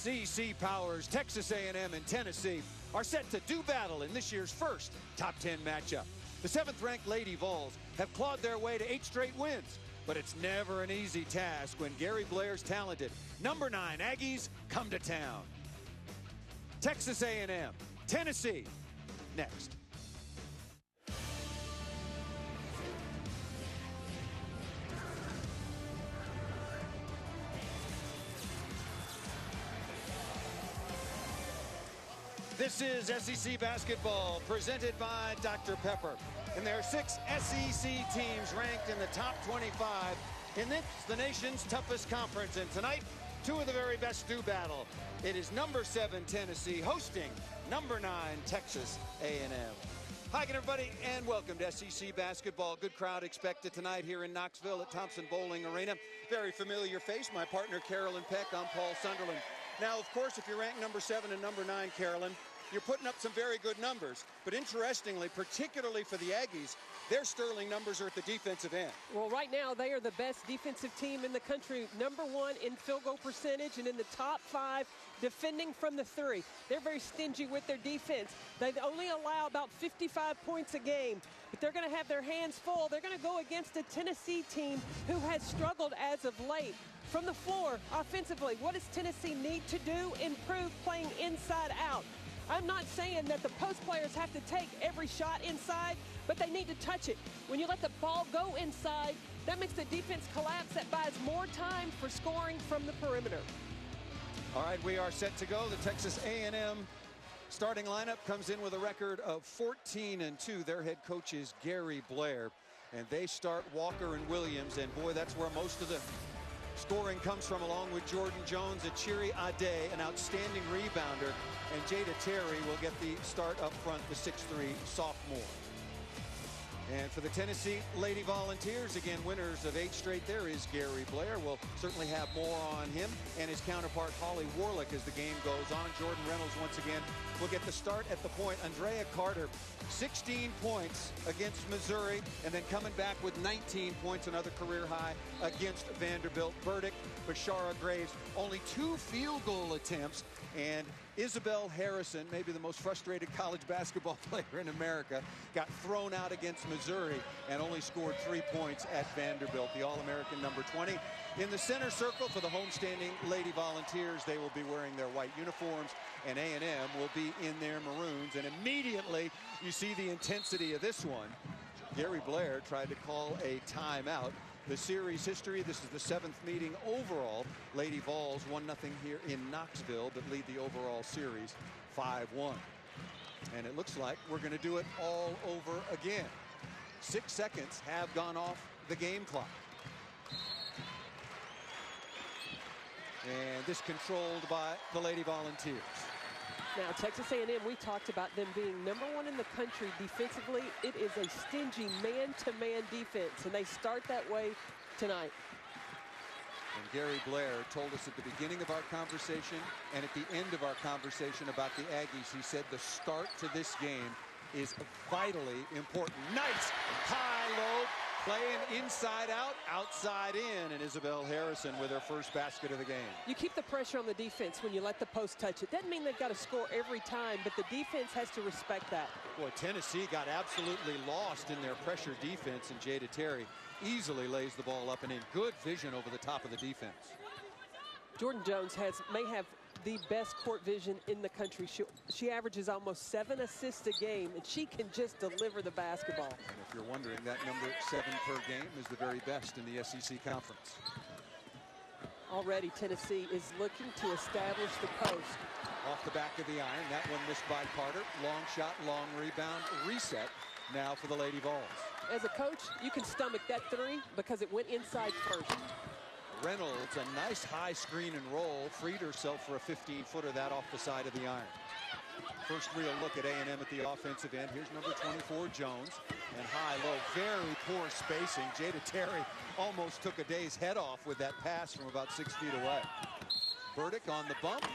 SEC powers Texas A&M and Tennessee are set to do battle in this year's first top 10 matchup. The 7th-ranked Lady Vols have clawed their way to 8 straight wins, but it's never an easy task when Gary Blair's talented number 9 Aggies come to town. Texas A&M, Tennessee, next. This is SEC basketball presented by Dr. Pepper. And there are 6 SEC teams ranked in the top 25 in this, the nation's toughest conference. And tonight, 2 of the very best do battle. It is number 7 Tennessee hosting number 9 Texas A&M. Hi again, everybody, and welcome to SEC basketball. Good crowd expected tonight here in Knoxville at Thompson Bowling Arena. Very familiar face, my partner Carolyn Peck. I'm Paul Sunderland. Now, of course, if you're ranked number 7 and number 9, Carolyn, you're putting up some very good numbers. But interestingly, particularly for the Aggies, their sterling numbers are at the defensive end. Well, right now, they are the best defensive team in the country. Number 1 in field goal percentage and in the top 5 defending from the 3. They're very stingy with their defense. They only allow about 55 points a game, but they're going to have their hands full. They're going to go against a Tennessee team who has struggled as of late. From the floor, offensively, what does Tennessee need to do? Improve playing inside out. I'm not saying that the post players have to take every shot inside, but they need to touch it. When you let the ball go inside, that makes the defense collapse. That buys more time for scoring from the perimeter. All right, we are set to go. The Texas A&M starting lineup comes in with a record of 14-2. Their head coach is Gary Blair, and they start Walker and Williams, and boy, that's where most of the scoring comes from, along with Jordan Jones, Achiri Ade, an outstanding rebounder, and Jada Terry will get the start up front, the 6'3 sophomore. And for the Tennessee Lady Volunteers, again, winners of 8 straight, there is Gary Blair. We'll certainly have more on him and his counterpart, Holly Warlick, as the game goes on. Jordan Reynolds, once again, will get the start at the point. Andrea Carter, 16 points against Missouri, and then coming back with 19 points, another career high against Vanderbilt. Burdick, Bashara Graves, only 2 field goal attempts, and Isabel Harrison, maybe the most frustrated college basketball player in America, got thrown out against Missouri and only scored 3 points at Vanderbilt. The All-American number 20. In the center circle for the homestanding Lady Volunteers, they will be wearing their white uniforms, and A&M will be in their maroons. And immediately you see the intensity of this one. Gary Blair tried to call a timeout. The series history, this is the 7th meeting overall. Lady Vols 1-0 here in Knoxville, but lead the overall series 5-1. And it looks like we're going to do it all over again. 6 seconds have gone off the game clock. And this controlled by the Lady Volunteers. Now, Texas A&M, we talked about them being number 1 in the country defensively. It is a stingy man-to-man defense, and they start that way tonight. And Gary Blair told us at the beginning of our conversation and at the end of our conversation about the Aggies, he said the start to this game is vitally important. Nice high-low, playing inside out, outside in, and Isabel Harrison with her first basket of the game. You keep the pressure on the defense when you let the post touch it. Doesn't mean they've got to score every time, but the defense has to respect that. Boy, Tennessee got absolutely lost in their pressure defense, and Jada Terry easily lays the ball up and in. Good vision over the top of the defense. Jordan Jones may have the best court vision in the country. She averages almost 7 assists a game, and she can just deliver the basketball. And if you're wondering, that number 7 per game is the very best in the SEC Conference. Already Tennessee is looking to establish the post. Off the back of the iron, that one missed by Carter. Long shot, long rebound, reset now for the Lady Vols. As a coach, you can stomach that 3 because it went inside first. Reynolds, a nice high screen and roll, freed herself for a 15-footer, that off the side of the iron. First real look at A&M at the offensive end. Here's number 24, Jones, and high-low, very poor spacing. Jada Terry almost took a day's head off with that pass from about 6 feet away. Burdick on the bump,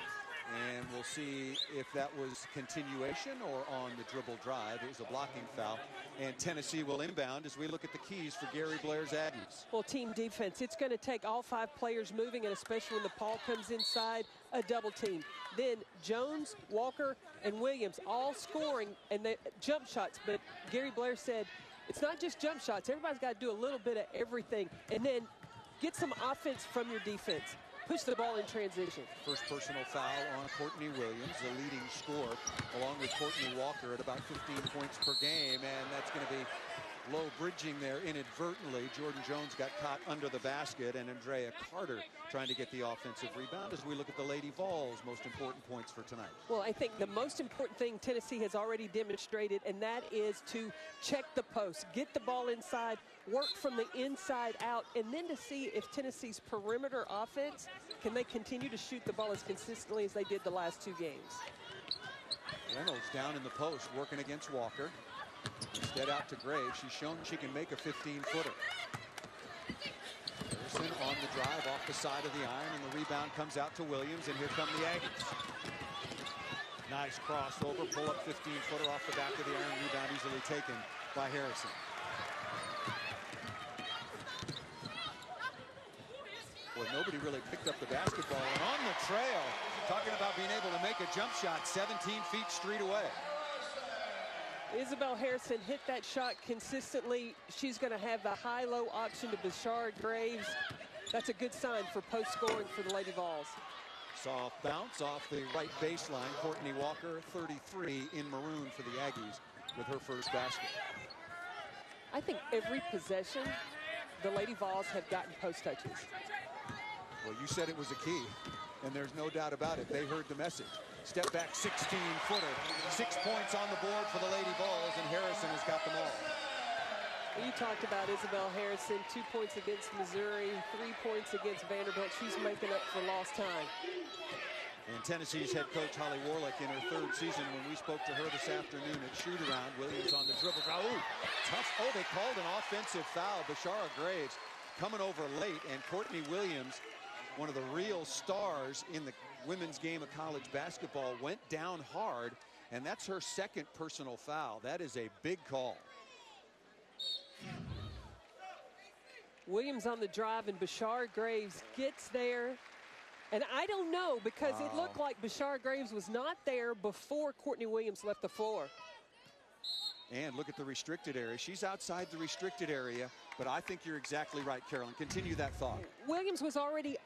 and we'll see if that was continuation or on the dribble drive. It was a blocking foul, and Tennessee will inbound as we look at the keys for Gary Blair's Aggies. Well, team defense, it's going to take all 5 players moving, and especially when the ball comes inside, a double team. Then Jones, Walker, and Williams all scoring and they jump shots. But Gary Blair said, it's not just jump shots. Everybody's got to do a little bit of everything. And then get some offense from your defense. Push the ball in transition. First personal foul on Courtney Williams, the leading scorer, along with Courtney Walker at about 15 points per game. And that's going to be low bridging there inadvertently. Jordan Jones got caught under the basket, and Andrea Carter trying to get the offensive rebound as we look at the Lady Vols' most important points for tonight. Well, I think the most important thing Tennessee has already demonstrated, and that is to check the post, get the ball inside, work from the inside out, and then to see if Tennessee's perimeter offense, can they continue to shoot the ball as consistently as they did the last two games. Reynolds down in the post working against Walker. Instead out to Graves. She's shown she can make a 15-footer. Harrison on the drive off the side of the iron, and the rebound comes out to Williams, and here come the Aggies. Nice crossover, pull up 15-footer off the back of the iron, rebound easily taken by Harrison. Boy, nobody really picked up the basketball, and on the trail, talking about being able to make a jump shot 17 feet street away. Isabel Harrison hit that shot consistently. She's going to have the high-low option to Bashard Graves. That's a good sign for post-scoring for the Lady Vols. Soft bounce off the right baseline. Courtney Walker, 33 in maroon for the Aggies with her first basket. I think every possession, the Lady Vols have gotten post touches. Well, you said it was a key, and there's no doubt about it. They heard the message. Step back 16-footer. 6 points on the board for the Lady Vols, and Harrison has got them all. You talked about Isabel Harrison, 2 points against Missouri, 3 points against Vanderbilt. She's making up for lost time. And Tennessee's head coach, Holly Warlick, in her third season, when we spoke to her this afternoon at shoot-around, Williams on the dribble. Oh, tough. Oh, they called an offensive foul. Bashara Graves coming over late, and Courtney Williams, one of the real stars in the women's game of college basketball, went down hard, and that's her second personal foul. That is a big call. Williams on the drive, and Bashard Graves gets there. And I don't know, because it looked like Bashard Graves was not there before Courtney Williams left the floor. And look at the restricted area. She's outside the restricted area, but I think you're exactly right, Carolyn. Continue that thought. Williams was already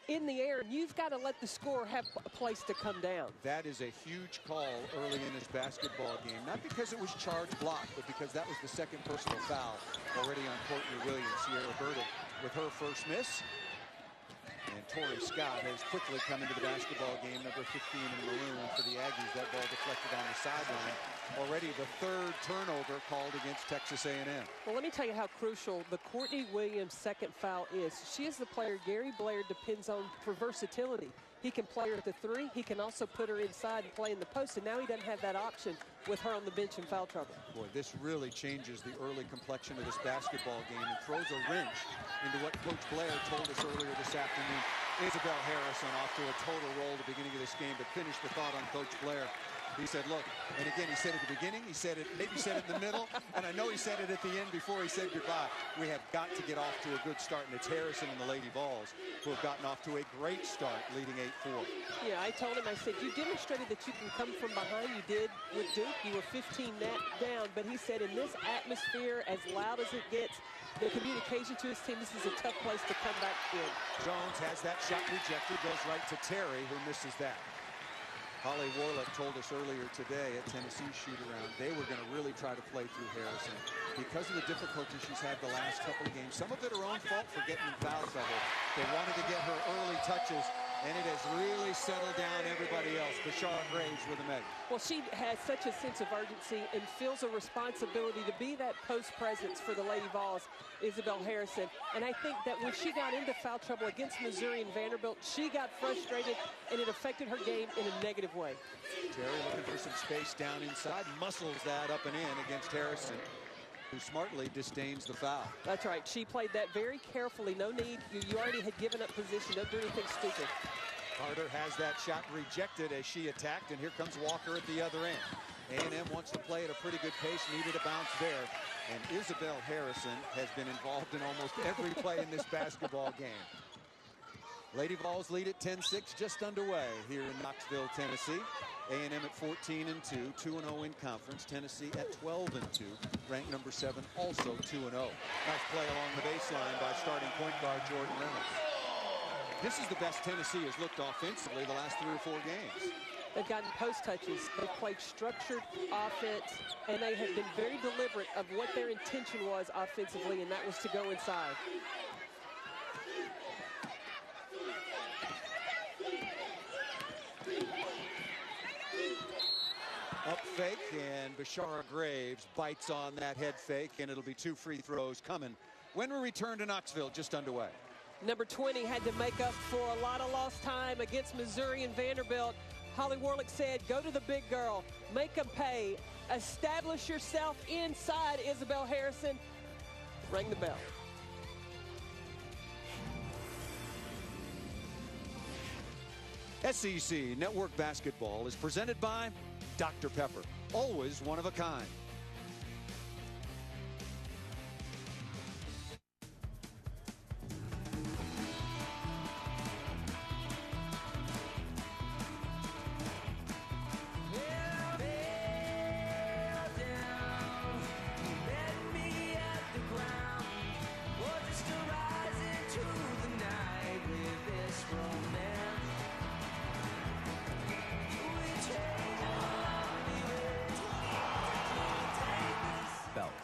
in the air, and you've got to let the scorer have a place to come down. That is a huge call early in this basketball game. Not because it was charged block, but because that was the second personal foul already on Courtney Williams. Sierra Burdick with her first miss. And Tori Scott has quickly come into the basketball game, number 15 in maroon for the Aggies. That ball deflected on the sideline. Already the third turnover called against Texas A&M. Well, let me tell you how crucial the Courtney Williams second foul is. She is the player Gary Blair depends on for versatility. He can play her at the three. He can also put her inside and play in the post, and now he doesn't have that option with her on the bench in foul trouble. Boy, this really changes the early complexion of this basketball game and throws a wrench into what Coach Blair told us earlier this afternoon. Isabel Harrison off to a total roll at the beginning of this game, but finish the thought on Coach Blair. He said, look, and again, he said at the beginning, he said it, maybe said it in the middle, and I know he said it at the end before he said goodbye. We have got to get off to a good start, and it's Harrison and the Lady Vols who have gotten off to a great start, leading 8-4. Yeah, I told him, I said, you demonstrated that you can come from behind. You did with Duke. You were 15 down, but he said in this atmosphere, as loud as it gets, the communication to his team, this is a tough place to come back in. Jones has that shot rejected, goes right to Terry, who misses that. Holly Warlick told us earlier today at Tennessee's shoot-around they were going to really try to play through Harrison because of the difficulty she's had the last couple of games. Some of it her own fault for getting in foul trouble. They wanted to get her early touches, and it has really settled down everybody else. Bashard Graves with a meg. Well, she has such a sense of urgency and feels a responsibility to be that post presence for the Lady Vols, Isabel Harrison. And I think that when she got into foul trouble against Missouri and Vanderbilt, she got frustrated, and it affected her game in a negative way. Terry looking for some space down inside, muscles that up and in against Harrison, who smartly disdains the foul. That's right. She played that very carefully. No need. You already had given up position. Don't do anything stupid. Carter has that shot rejected as she attacked, and here comes Walker at the other end. A&M wants to play at a pretty good pace, needed a bounce there. And Isabel Harrison has been involved in almost every play in this basketball game. Lady Vols lead at 10-6, just underway here in Knoxville, Tennessee. A&M at 14-2, 2-0 in conference. Tennessee at 12-2, ranked number 7, also 2-0. Nice play along the baseline by starting point guard Jordan Reynolds. This is the best Tennessee has looked offensively the last 3 or 4 games. They've gotten post touches. They've played structured offense, and they have been very deliberate of what their intention was offensively, and that was to go inside. Up fake, and Bashara Graves bites on that head fake, and it'll be 2 free throws coming when we return to Knoxville, just underway. Number 20 had to make up for a lot of lost time against Missouri and Vanderbilt. Holly Warlick said, go to the big girl, make them pay, establish yourself inside. Isabel Harrison, ring the bell. SEC Network Basketball is presented by Dr. Pepper, always one of a kind.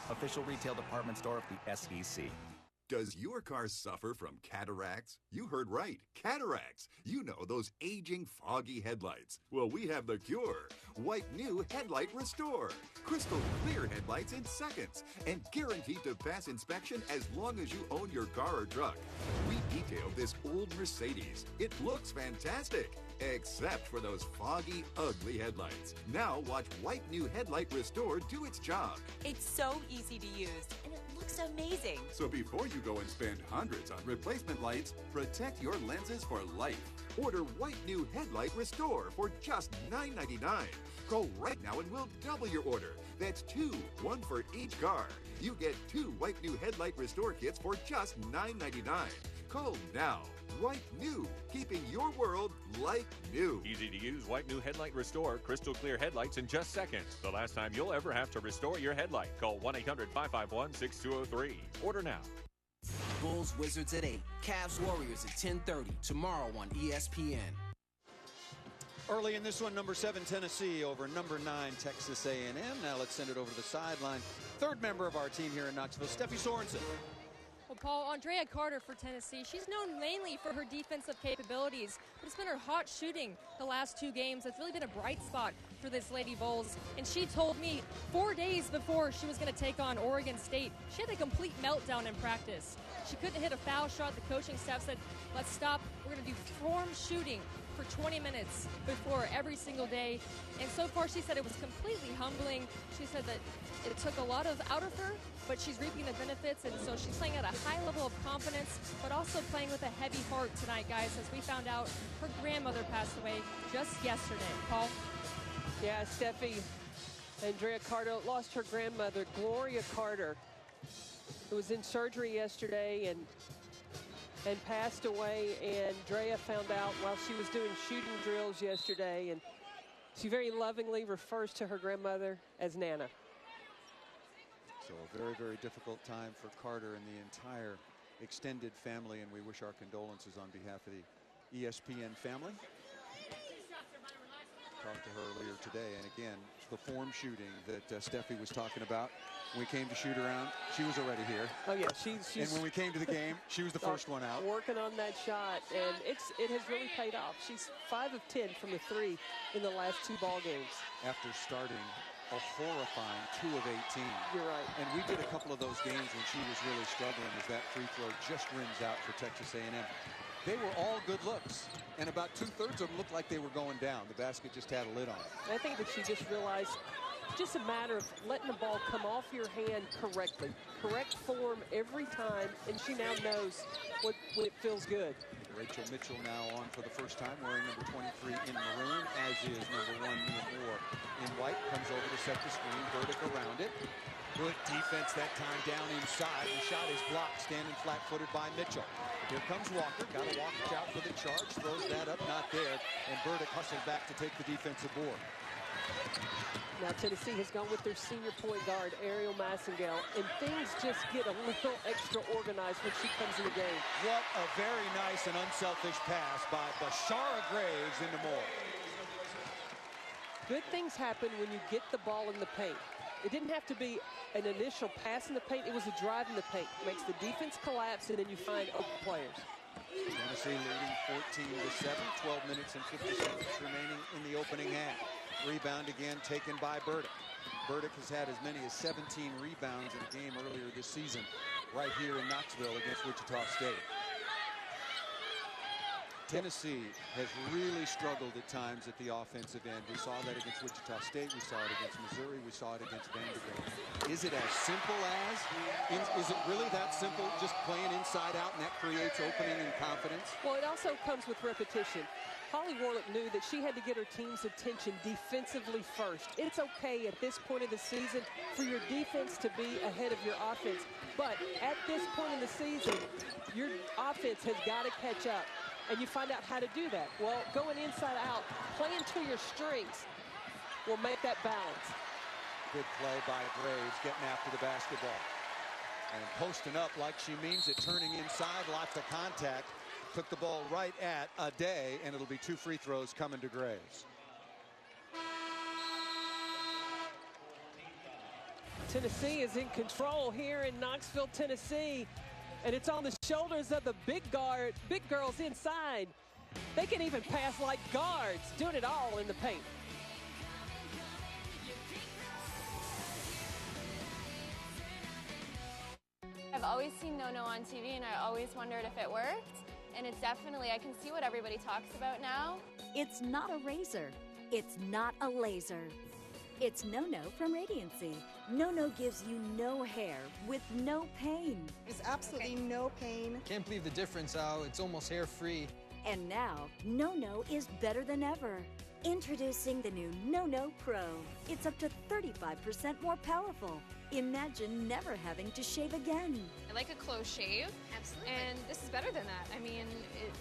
Official retail department store of the SEC. Does your car suffer from cataracts? You heard right, cataracts. You know, those aging, foggy headlights. Well, we have the cure. White new Headlight Restore. Crystal clear headlights in seconds and guaranteed to pass inspection as long as you own your car or truck. We detailed this old Mercedes. It looks fantastic, except for those foggy, ugly headlights. Now watch White new Headlight Restore do its job. It's so easy to use, and it looks amazing. So before you go and spend hundreds on replacement lights, protect your lenses for life. Order White new Headlight Restore for just $9.99. Call right now and we'll double your order. That's 2, 1 for each car. You get 2 White new Headlight Restore kits for just $9.99. Call now. White new, keeping your world like new. Easy to use White new Headlight Restore, crystal clear headlights in just seconds. The last time you'll ever have to restore your headlight. Call 1-800-551-6203. Order now. Bulls Wizards at 8, Cavs Warriors at 10:30 tomorrow on ESPN. Early in this one, number 7 Tennessee over number 9 Texas A&M. Now let's send it over to the sideline. Third member of our team here in Knoxville, Steffi Sorensen. Well, Paul, Andrea Carter for Tennessee, she's known mainly for her defensive capabilities, but it's been her hot shooting the last 2 games that's really been a bright spot for this Lady Vols. And she told me 4 days before she was going to take on Oregon State, she had a complete meltdown in practice. She couldn't hit a foul shot. The coaching staff said, let's stop. We're going to do form shooting for 20 minutes before every single day. And so far, she said it was completely humbling. She said that it took a lot out of her, but she's reaping the benefits, and so she's playing at a high level of confidence, but also playing with a heavy heart tonight, guys, as we found out her grandmother passed away just yesterday. Paul? Yeah, Steffi, Andrea Carter lost her grandmother, Gloria Carter, who was in surgery yesterday and passed away. And Drea found out while she was doing shooting drills yesterday, and she very lovingly refers to her grandmother as Nana. So a very, very difficult time for Carter and the entire extended family, and we wish our condolences on behalf of the ESPN family. Talked to her earlier today, and again, the form shooting that Steffi was talking about. When we came to shoot around, she was already here. Oh yeah, she's and when we came to the game, she was the first one out. Working on that shot, and it has really paid off. She's 5 of 10 from the 3 in the last 2 ball games. After starting a horrifying 2 of 18. You're right. And we did a couple of those games when she was really struggling as that free throw just rims out for Texas A&M. They were all good looks, and about 2/3 of them looked like they were going down. The basket just had a lid on it. I think that she just realized it's just a matter of letting the ball come off your hand correctly. Correct form every time, and she now knows when it feels good. Rachel Mitchell now on for the first time, wearing number 23 in maroon, as is number 1 Mia Moore in white. Comes over to set the screen, Burdick around it. Good defense that time down inside. The shot is blocked, standing flat-footed by Mitchell. Here comes Walker. Got to watch out for the charge. Throws that up, not there. And Burdick hustled back to take the defensive board. Now Tennessee has gone with their senior point guard, Ariel Massengale, and things just get a little extra organized when she comes in the game. What a very nice and unselfish pass by Bashara Graves into Moore. Good things happen when you get the ball in the paint. It didn't have to be an initial pass in the paint. It was a drive in the paint. Makes the defense collapse, and then you find open players. Tennessee leading 14-7, 12 minutes and 50 seconds remaining in the opening half. Rebound again taken by Burdick. Burdick has had as many as 17 rebounds in a game earlier this season, right here in Knoxville against Wichita State. Tennessee has really struggled at times at the offensive end. We saw that against Wichita State. We saw it against Missouri. We saw it against Vanderbilt. Is it as simple as? Is it really that simple, just playing inside out, and that creates opening and confidence? Well, it also comes with repetition. Holly Warlick knew that she had to get her team's attention defensively first. It's okay at this point of the season for your defense to be ahead of your offense. But at this point in the season, your offense has got to catch up. And you find out how to do that. Well, going inside out, playing to your strengths will make that balance. Good play by Graves, getting after the basketball. And posting up like she means it, turning inside, lots of contact. Took the ball right at Ade, and it'll be 2 free throws coming to Graves. Tennessee is in control here in Knoxville, Tennessee. And it's on the shoulders of the big girls inside. They can even pass like guards, doing it all in the paint. I've always seen No-No on TV, and I always wondered if it worked. And it's definitely, I can see what everybody talks about now. It's not a razor. It's not a laser. It's No-No from Radiancy. No-No gives you no hair with no pain. There's absolutely no pain. Can't believe the difference, Al. It's almost hair-free. And now, No-No is better than ever. Introducing the new No-No Pro. It's up to 35% more powerful. Imagine never having to shave again. I like a close shave. Absolutely. And this is better than that. I mean,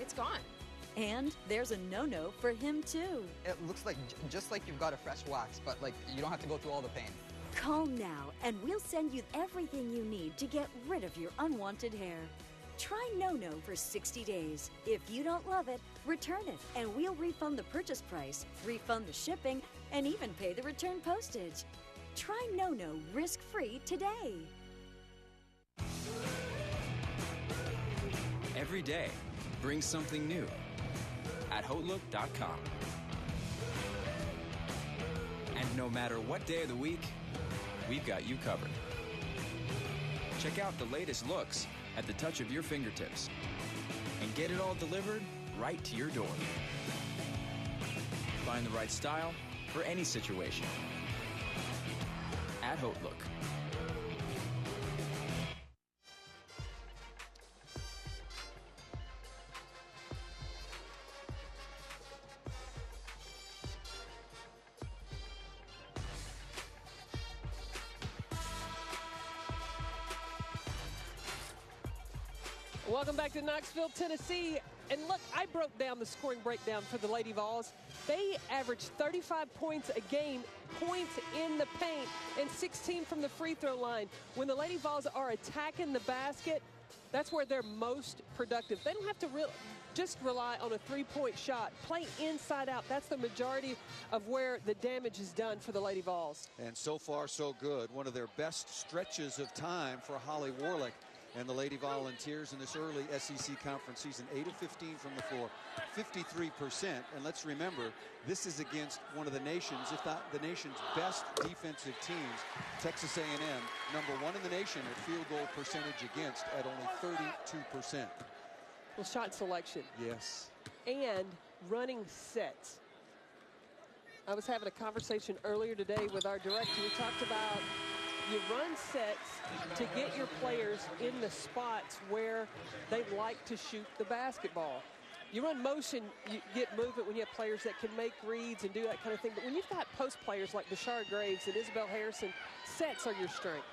it's gone. And there's a No-No for him, too. It looks like just like you've got a fresh wax, but like you don't have to go through all the pain. Call now, and we'll send you everything you need to get rid of your unwanted hair. Try No-No for 60 days. If you don't love it, return it, and we'll refund the purchase price, refund the shipping, and even pay the return postage. Try No-No risk-free today. Every day brings something new at HoteLook.com. And no matter what day of the week, we've got you covered. Check out the latest looks at the touch of your fingertips and get it all delivered right to your door. Find the right style for any situation at HoteLook. Welcome back to Knoxville, Tennessee. And look, I broke down the scoring breakdown for the Lady Vols. They averaged 35 points a game, points in the paint, and 16 from the free throw line. When the Lady Vols are attacking the basket, that's where they're most productive. They don't have to just rely on a three-point shot. Play inside out. That's the majority of where the damage is done for the Lady Vols. And so far, so good. One of their best stretches of time for Holly Warlick and the Lady Volunteers in this early SEC conference season. 8 of 15 from the floor, 53%. And let's remember, this is against one of the nation's, if not the nation's best defensive teams, Texas A&M, #1 in the nation at field goal percentage against at only 32%. Well, shot selection. Yes. And running sets. I was having a conversation earlier today with our director. We talked about you run sets to get your players in the spots where they like to shoot the basketball. You run motion, you get movement when you have players that can make reads and do that kind of thing. But when you've got post players like Bashara Graves and Isabel Harrison, sets are your strength.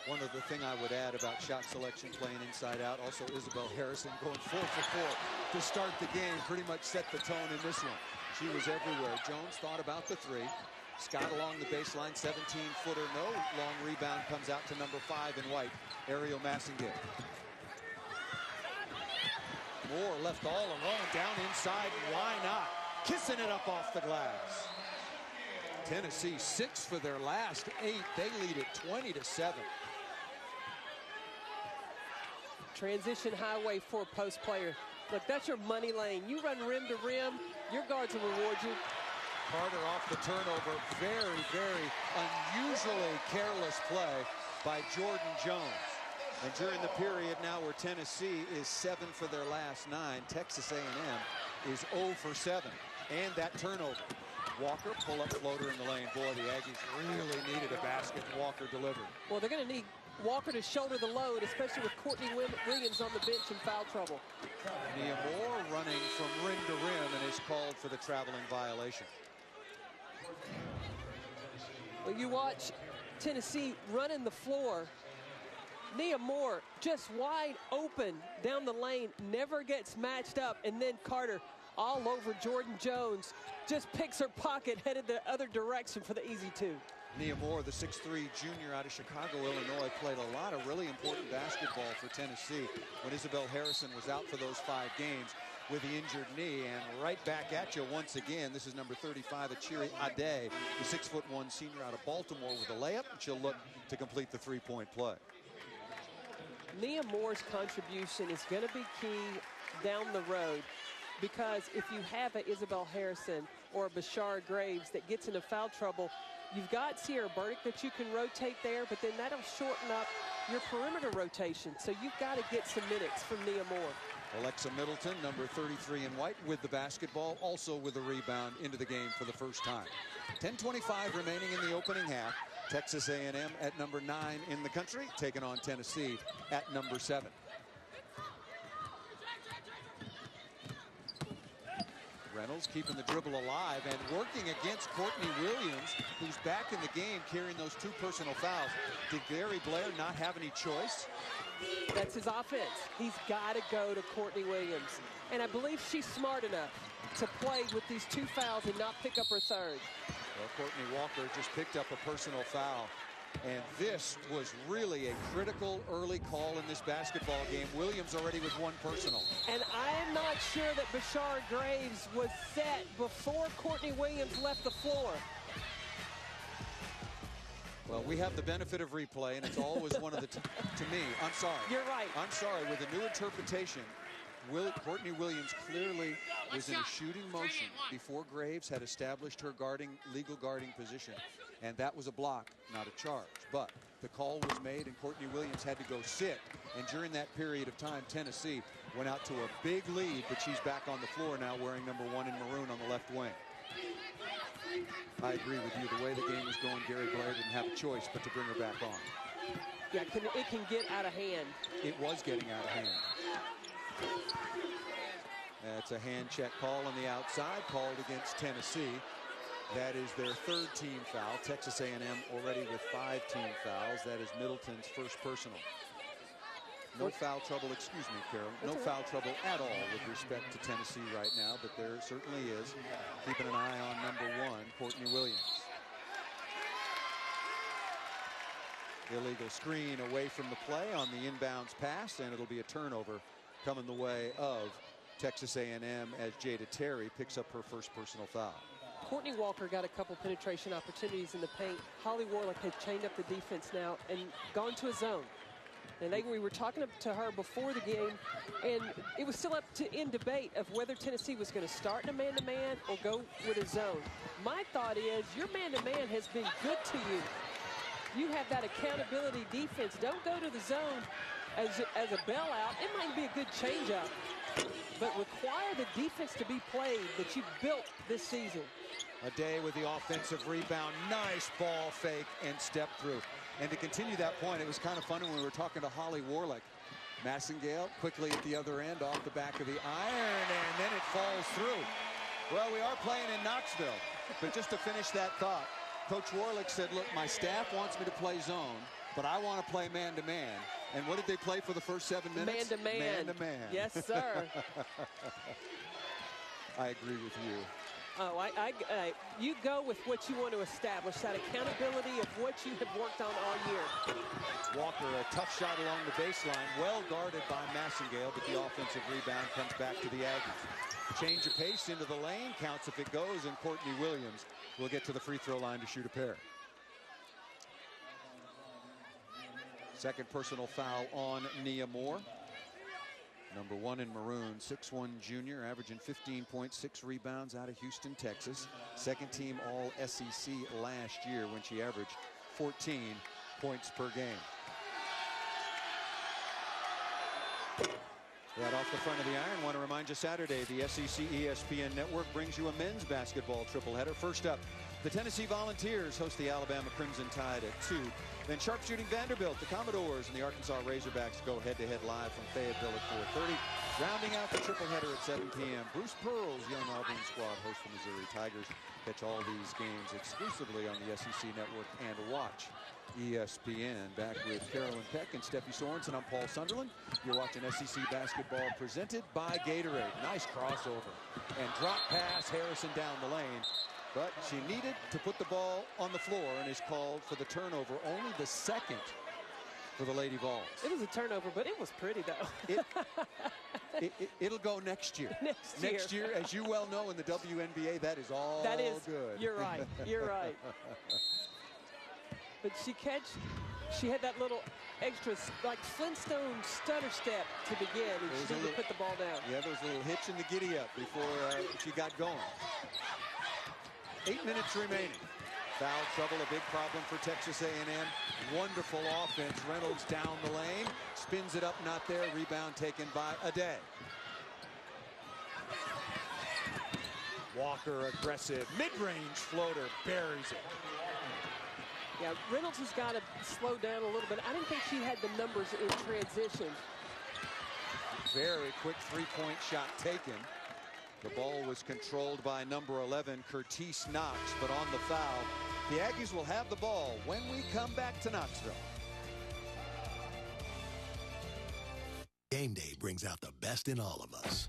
One other thing I would add about shot selection playing inside out, also Isabel Harrison going 4 for 4 to start the game, pretty much set the tone in this one. She was everywhere. Jones thought about the 3. Scott along the baseline, 17-footer, no long rebound, comes out to number 5 in white, Ariel Massengale. Moore left all alone, down inside, why not? Kissing it up off the glass. Tennessee 6 for their last 8. They lead it 20-7. Transition highway for a post player. Look, that's your money lane. You run rim to rim, your guards will reward you. Carter off the turnover. Very, very unusually careless play by Jordan Jones. And during the period now where Tennessee is 7 for their last 9, Texas A&M is 0 for 7. And that turnover. Walker, pull-up floater in the lane. Boy, the Aggies really needed a basket. Walker delivered. Well, they're going to need Walker to shoulder the load, especially with Courtney Williams on the bench in foul trouble. Nia Moore running from rim to rim and is called for the traveling violation. Well, you watch Tennessee running the floor. Nia Moore just wide open down the lane, never gets matched up, and then Carter all over Jordan Jones, just picks her pocket, headed the other direction for the easy 2. Nia Moore, the 6'3 junior out of Chicago, Illinois, played a lot of really important basketball for Tennessee when Isabel Harrison was out for those 5 games with the injured knee. And right back at you once again. This is number 35, Achiri Ade, the 6'1 senior out of Baltimore with a layup, and she'll look to complete the 3-point play. Nia Moore's contribution is going to be key down the road, because if you have a Isabel Harrison or a Bashar Graves that gets into foul trouble, you've got Sierra Burdick that you can rotate there, but then that'll shorten up your perimeter rotation. So you've got to get some minutes from Nia Moore. Alexa Middleton, number 33 in white, with the basketball, also with a rebound into the game for the first time. 10:25 remaining in the opening half. Texas A&M at number 9 in the country, taking on Tennessee at number 7. Reynolds keeping the dribble alive and working against Courtney Williams, who's back in the game carrying those 2 personal fouls. Did Gary Blair not have any choice? That's his offense. He's got to go to Courtney Williams. And I believe she's smart enough to play with these 2 fouls and not pick up her 3rd. Well, Courtney Walker just picked up a personal foul. And this was really a critical early call in this basketball game. Williams already with 1 personal. And I am not sure that Bashar Graves was set before Courtney Williams left the floor. Well, we have the benefit of replay, and it's always one of the, to me, I'm sorry. You're right. I'm sorry, with the new interpretation, Courtney Williams clearly was in a shooting motion before Graves had established her legal guarding position. And that was a block, not a charge. But the call was made, and Courtney Williams had to go sit. And during that period of time, Tennessee went out to a big lead, but she's back on the floor now wearing number 1 in maroon on the left wing. I agree with you. The way the game was going, Gary Blair didn't have a choice but to bring her back on. Yeah, it can get out of hand. It was getting out of hand. That's a hand check call on the outside, called against Tennessee. That is their 3rd team foul. Texas A&M already with 5 team fouls. That is Middleton's first personal. No foul trouble, excuse me, Carol. No foul trouble at all with respect to Tennessee right now, but there certainly is. Keeping an eye on number 1, Courtney Williams. Illegal screen away from the play on the inbounds pass, and it'll be a turnover coming the way of Texas A&M as Jada Terry picks up her first personal foul. Courtney Walker got a couple penetration opportunities in the paint. Holly Warlick has chained up the defense now and gone to a zone. And we were talking to her before the game, and it was still up in debate of whether Tennessee was going to start in a man-to-man or go with a zone. My thought is your man-to-man has been good to you. You have that accountability defense. Don't go to the zone as a bailout. It might be a good change-up, but require the defense to be played that you've built this season. A day with the offensive rebound. Nice ball fake and step through. And to continue that point, it was kind of funny when we were talking to Holly Warlick. Massengale quickly at the other end off the back of the iron, and then it falls through. Well, we are playing in Knoxville, but just to finish that thought, Coach Warlick said, look, my staff wants me to play zone. but I want to play man-to-man. And what did they play for the first 7 minutes? Man-to-man. Man-to-man. Yes, sir. I agree with you. Oh, you go with what you want to establish, that accountability of what you have worked on all year. Walker, a tough shot along the baseline, well guarded by Massengale, but the offensive rebound comes back to the Aggies. Change of pace into the lane, counts if it goes, and Courtney Williams will get to the free throw line to shoot a pair. Second personal foul on Nia Moore. Number 1 in maroon, 6'1" junior, averaging 15.6 rebounds out of Houston, Texas. Second team All-SEC last year when she averaged 14 points per game. Right off the front of the iron, want to remind you Saturday, the SEC ESPN Network brings you a men's basketball triple-header. First up, the Tennessee Volunteers host the Alabama Crimson Tide at 2. Then sharpshooting Vanderbilt, the Commodores, and the Arkansas Razorbacks go head-to-head live from Fayetteville at 4:30. Rounding out the triple-header at 7 p.m., Bruce Pearl's young Auburn squad host the Missouri Tigers. Catch all these games exclusively on the SEC Network and watch ESPN. Back with Carolyn Peck and Steffi Sorensen. I'm Paul Sunderland. You're watching SEC basketball presented by Gatorade. Nice crossover and drop pass, Harrison down the lane. But she needed to put the ball on the floor and is called for the turnover, only the second for the Lady Vols. It was a turnover, but it was pretty, though. It'll go next year. Next year, as you well know, in the WNBA, that is all good. You're right. You're right. But she had that little extra, like Flintstone stutter step to begin, and she didn't put the ball down. Yeah, there was a little hitch in the giddy-up before she got going. 8 minutes remaining. Foul trouble, a big problem for Texas A&M. Wonderful offense. Reynolds down the lane, spins it up, not there. Rebound taken by Aday. Walker aggressive, mid-range floater, buries it. Yeah, Reynolds has got to slow down a little bit. I didn't think she had the numbers in transition. Very quick three-point shot taken. The ball was controlled by number 11, Curtis Knox, but on the foul, the Aggies will have the ball when we come back to Knoxville. Game day brings out the best in all of us.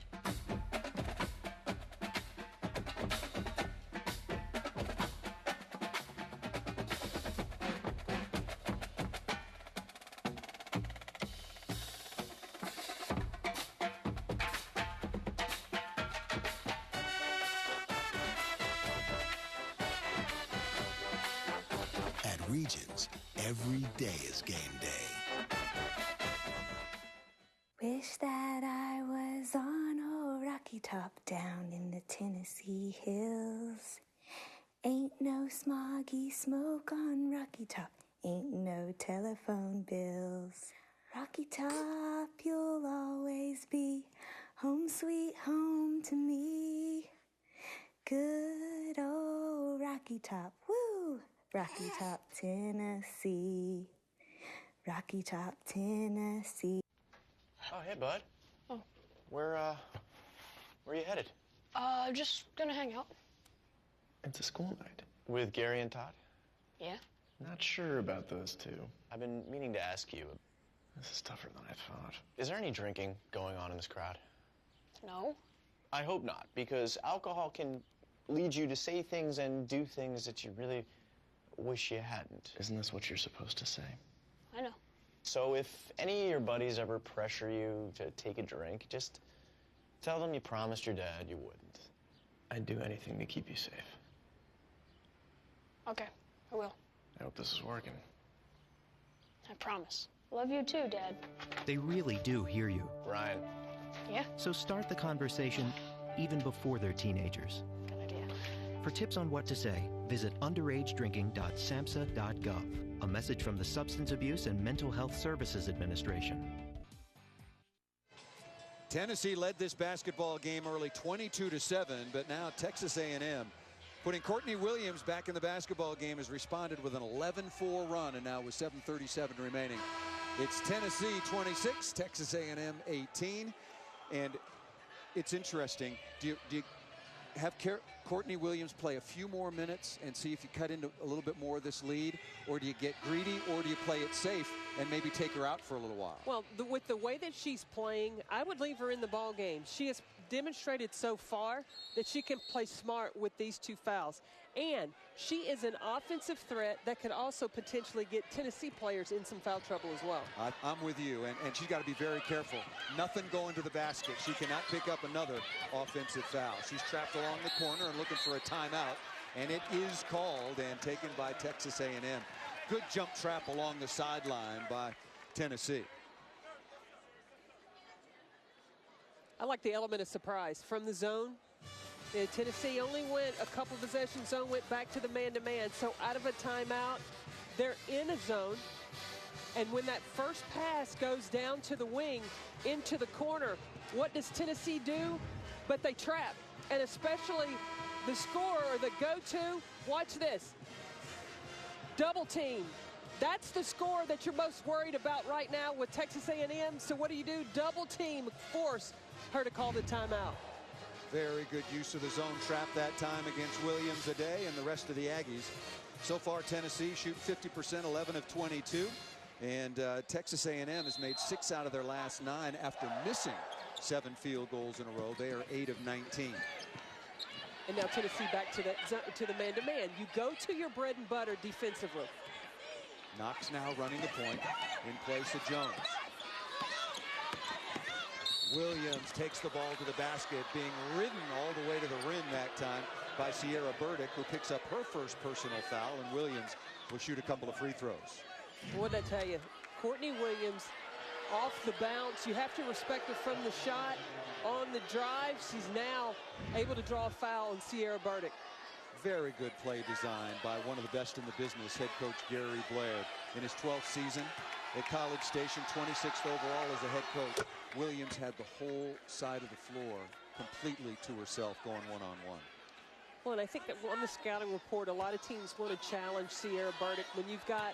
Regions, every day is game day. Wish that I was on a rocky top down in the Tennessee hills. Ain't no smoggy smoke on Rocky Top, ain't no telephone bills. Rocky Top, you'll always be home sweet home to me. Good old Rocky Top, woo! Rocky Top, Tennessee. Rocky Top, Tennessee. Oh, hey, bud. Oh. Where are you headed? Just gonna hang out. It's a school night. With Gary and Todd? Yeah. Not sure about those two. I've been meaning to ask you. This is tougher than I thought. Is there any drinking going on in this crowd? No. I hope not, because alcohol can lead you to say things and do things that you really wish you hadn't. Isn't this what you're supposed to say? I know. So if any of your buddies ever pressure you to take a drink, just tell them you promised your dad you wouldn't. I'd do anything to keep you safe. Okay, I will. I hope this is working. I promise. Love you too, Dad. They really do hear you. Brian. Yeah? So start the conversation even before they're teenagers. Good idea. For tips on what to say, visit underagedrinking.samhsa.gov. A message from the Substance Abuse and Mental Health Services Administration. Tennessee led this basketball game early 22-7, but now Texas A&M, putting Courtney Williams back in the basketball game, has responded with an 11-4 run, and now with 7:37 remaining. It's Tennessee 26, Texas A&M 18, and it's interesting. Do have Courtney Williams play a few more minutes and see if you cut into a little bit more of this lead, or do you get greedy, or do you play it safe and maybe take her out for a little while? Well, with the way that she's playing, I would leave her in the ball game. She has demonstrated so far that she can play smart with these 2 fouls. And she is an offensive threat that could also potentially get Tennessee players in some foul trouble as well. I'm with you, and she's got to be very careful. Nothing going to the basket. She cannot pick up another offensive foul. She's trapped along the corner and looking for a timeout, and it is called and taken by Texas A&M. Good jump trap along the sideline by Tennessee. I like the element of surprise from the zone. Tennessee only went a couple possession zone, went back to the man-to-man. So out of a timeout, they're in a zone. And when that first pass goes down to the wing, into the corner, what does Tennessee do? But they trap. And especially the scorer, or the go-to, watch this. Double team. That's the score that you're most worried about right now with Texas A&M. So what do? Double team, force her to call the timeout. Very good use of the zone trap that time against Williams a day and the rest of the Aggies. So far, Tennessee shoot 50%, 11 of 22. And Texas A&M has made 6 out of their last 9 after missing 7 field goals in a row. They are 8 of 19. And now Tennessee back to the man-to-man. You go to your bread and butter defensively. Knox now running the point in place of Jones. Williams takes the ball to the basket, being ridden all the way to the rim that time by Sierra Burdick, who picks up her first personal foul, and Williams will shoot a couple of free throws. What did I tell you? Courtney Williams off the bounce. You have to respect her from the shot. On the drive, she's now able to draw a foul on Sierra Burdick. Very good play design by one of the best in the business, head coach Gary Blair. In his 12th season at College Station, 26th overall as a head coach, Williams had the whole side of the floor completely to herself going one-on-one. Well, and I think that on the scouting report, a lot of teams want to challenge Sierra Burdick. When you've got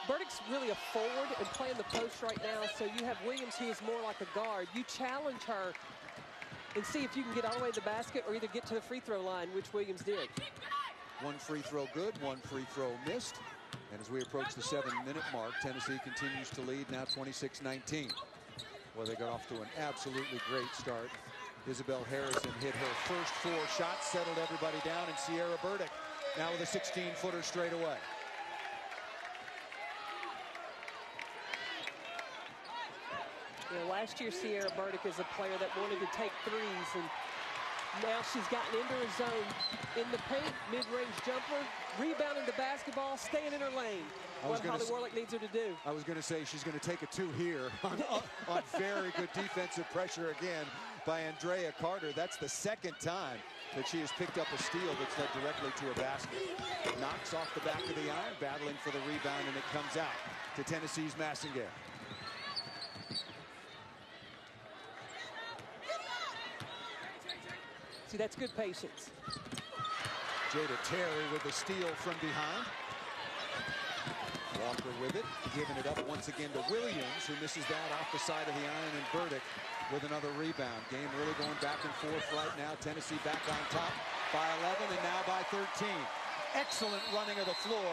Burdick's really a forward and playing the post right now, so you have Williams, who is more like a guard. You challenge her and see if you can get all the way to the basket or either get to the free throw line, which Williams did. 1 free throw good, 1 free throw missed. And as we approach the 7-minute mark, Tennessee continues to lead, now 26-19. Well, they got off to an absolutely great start. Isabel Harrison hit her first 4 shots, settled everybody down, and Sierra Burdick now with a 16-footer straight away. Last year, Sierra Burdick is a player that wanted to take threes, and now she's gotten into her zone in the paint, mid-range jumper, rebounding the basketball, staying in her lane. What Holly Warlick needs her to do. I was going to say she's going to take a 2 here on very good defensive pressure again by Andrea Carter. That's the second time that she has picked up a steal that's led directly to a basket. Knocks off the back of the iron, battling for the rebound, and it comes out to Tennessee's Massinger. See, that's good patience. Jada Terry with the steal from behind. Walker with it, giving it up once again to Williams, who misses that off the side of the iron, and Burdick with another rebound. Game really going back and forth right now. Tennessee back on top by 11 and now by 13. Excellent running of the floor.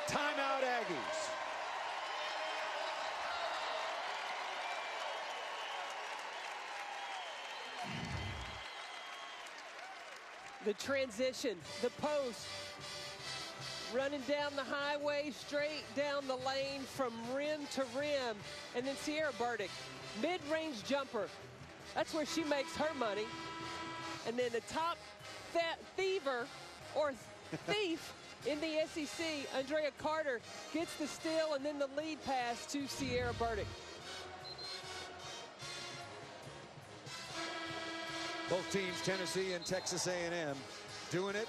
Timeout, Aggies. The transition, the post, running down the highway, straight down the lane from rim to rim. And then Sierra Burdick, mid-range jumper. That's where she makes her money. And then the top thiever or thief in the SEC, Andrea Carter, gets the steal and then the lead pass to Sierra Burdick. Both teams, Tennessee and Texas A&M, doing it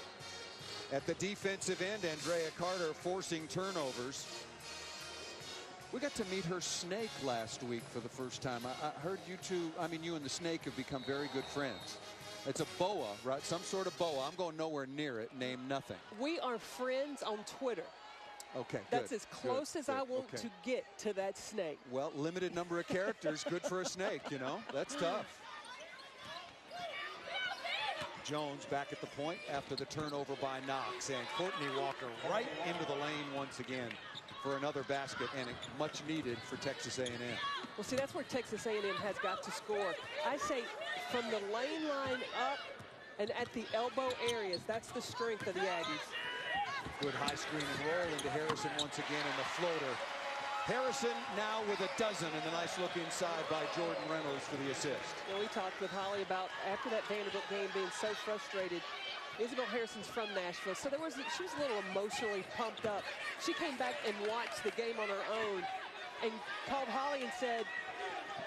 at the defensive end. Andrea Carter forcing turnovers. We got to meet her snake last week for the first time. I heard you two, you and the snake have become very good friends. It's a boa, right? Some sort of boa. I'm going nowhere near it. Name nothing. We are friends on Twitter. Okay, That's as close as I want to get to that snake. Well, limited number of characters, good for a snake, you know? That's tough. Jones back at the point after the turnover by Knox, and Courtney Walker right into the lane once again for another basket, and it much needed for Texas A&M. Well, see, that's where Texas A&M has got to score. I say from the lane line up and at the elbow areas, that's the strength of the Aggies. Good high screen and roll into Harrison once again, and the floater. Harrison now with a dozen, and the nice look inside by Jordan Reynolds for the assist. You know, we talked with Holly about after that Vanderbilt game being so frustrated. Isabel Harrison's from Nashville, so she was a little emotionally pumped up. She came back and watched the game on her own and called Holly and said,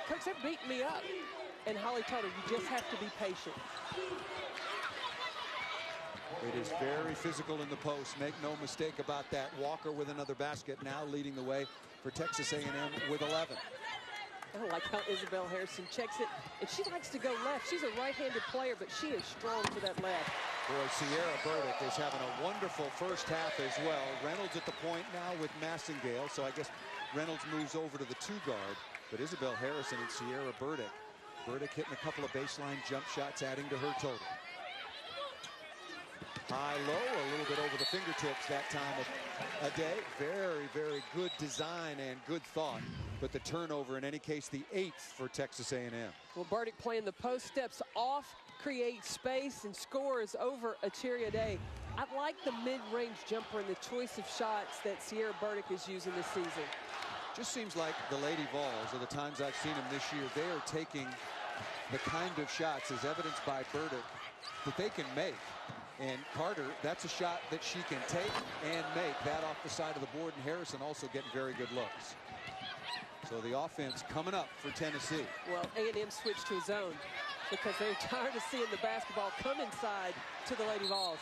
"Coach, they're beating me up." And Holly told her, "You just have to be patient." It is very physical in the post. Make no mistake about that. Walker with another basket, now leading the way for Texas A&M with 11. I like how Isabel Harrison checks it, and she likes to go left. She's a right-handed player, but she is strong to that left. Boy, Sierra Burdick is having a wonderful first half as well. Reynolds at the point now with Massengale, so I guess Reynolds moves over to the 2 guard, but Isabel Harrison and Sierra Burdick. Burdick hitting a couple of baseline jump shots, adding to her total. High-low, a little bit over the fingertips that time of a day. Very, very good design and good thought. But the turnover, in any case, the 8th for Texas A&M. Well, Burdick playing the post, steps off, creates space, and scores over Achiria Day. I like the mid-range jumper and the choice of shots that Sierra Burdick is using this season. Just seems like the Lady Vols, or the times I've seen them this year, they are taking the kind of shots, as evidenced by Burdick, that they can make. And Carter, that's a shot that she can take and make. That off the side of the board, and Harrison also getting very good looks. So the offense coming up for Tennessee. Well, A&M switched to a zone because they're tired of seeing the basketball come inside to the Lady Vols.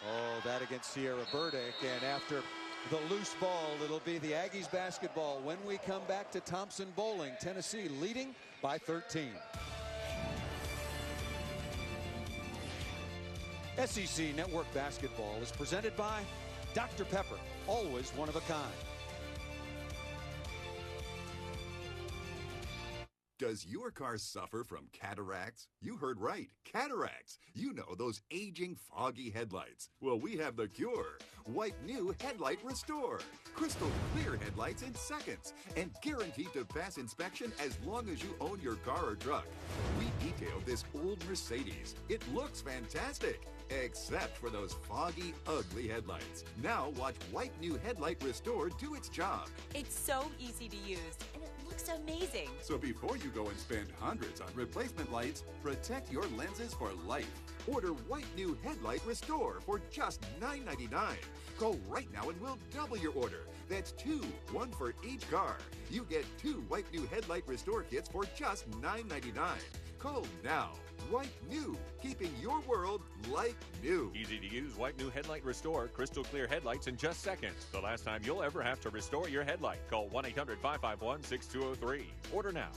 Oh, that against Sierra Burdick. And after the loose ball, it'll be the Aggies basketball when we come back to Thompson Bowling. Tennessee leading by 13. SEC Network Basketball is presented by Dr. Pepper, always one of a kind. Does your car suffer from cataracts? You heard right, cataracts. You know, those aging, foggy headlights. Well, we have the cure. Wipe new Headlight Restore. Crystal clear headlights in seconds and guaranteed to pass inspection as long as you own your car or truck. We detailed this old Mercedes. It looks fantastic, except for those foggy, ugly headlights. Now watch Wipe New Headlight Restore do its job. It's so easy to use, and it looks amazing. So before you go and spend hundreds on replacement lights, protect your lenses for life. Order White New Headlight Restore for just $9.99. Call right now and we'll double your order. That's 2, 1 for each car. You get 2 White New Headlight Restore kits for just $9.99. Call now. White New, keeping your world like new. Easy to use White New Headlight Restore, crystal clear headlights in just seconds. The last time you'll ever have to restore your headlight. Call 1-800-551-6203. Order now.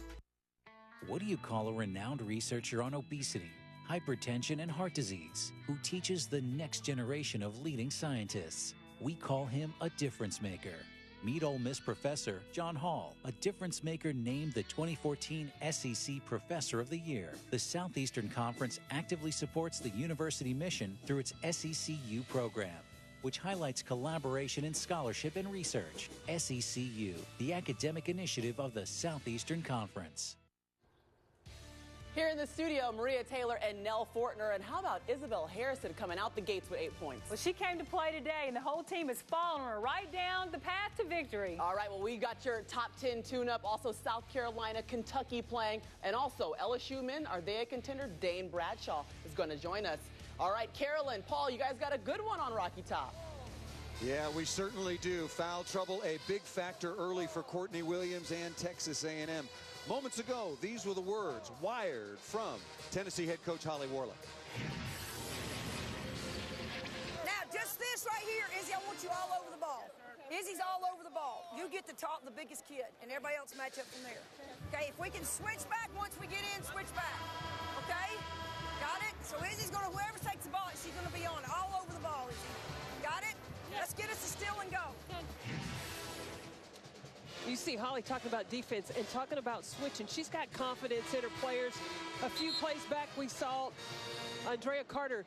What do you call a renowned researcher on obesity, hypertension, and heart disease who teaches the next generation of leading scientists? We call him a difference maker. Meet Ole Miss professor John Hall, a difference maker named the 2014 SEC Professor of the Year. The Southeastern Conference actively supports the university mission through its SECU program, which highlights collaboration in scholarship and research. SECU, the academic initiative of the Southeastern Conference. Here in the studio, Maria Taylor and Nell Fortner. And how about Isabel Harrison coming out the gates with 8 points? Well, she came to play today, and the whole team is following her right down the path to victory. All right, well, we got your top 10 tune-up. Also, South Carolina, Kentucky playing. And also, LSU men, are they a contender? Dane Bradshaw is going to join us. All right, Carolyn, Paul, you guys got a good one on Rocky Top. Yeah, we certainly do. Foul trouble, a big factor early for Courtney Williams and Texas A&M. Moments ago, these were the words wired from Tennessee head coach Holly Warlick. Now, just this right here, Izzy, I want you all over the ball. Izzy's all over the ball. You get the top, the biggest kid, and everybody else match up from there. Okay, if we can switch back once we get in, switch back. Okay? Got it? So Izzy's going to, whoever takes the ball, she's going to be on it. All over the ball, Izzy. Got it? Let's get us a steal and go. You see Holly talking about defense and talking about switching. She's got confidence in her players. A few plays back, we saw Andrea Carter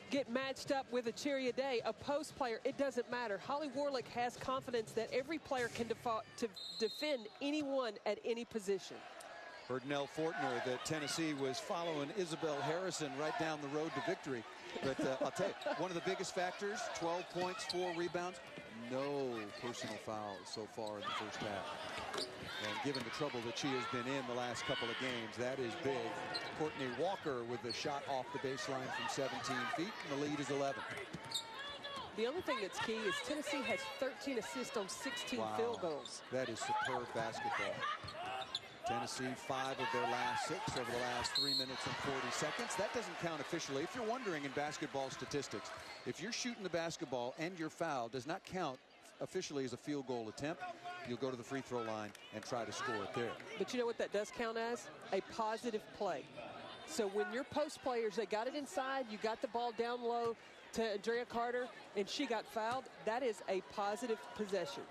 get matched up with a Cheria Day, a post player, it doesn't matter. Holly Warlick has confidence that every player can defend anyone at any position. Heard Nell Fortner that Tennessee was following Isabel Harrison right down the road to victory. But I'll tell you, one of the biggest factors, 12 points, 4 rebounds, no personal fouls so far in the first half. And given the trouble that she has been in the last couple of games, that is big. Courtney Walker with a shot off the baseline from 17 feet, and the lead is 11. The other thing that's key is Tennessee has 13 assists on 16 field goals. That is superb basketball. Tennessee 5 of their last 6 over the last 3 minutes and 40 seconds. That doesn't count officially. If you're wondering in basketball statistics, if you're shooting the basketball and your foul does not count officially as a field goal attempt, you'll go to the free throw line and try to score it there. But you know what that does count as? A positive play. So when your post players, they got it inside, you got the ball down low to Andrea Carter, and she got fouled, that is a positive possession.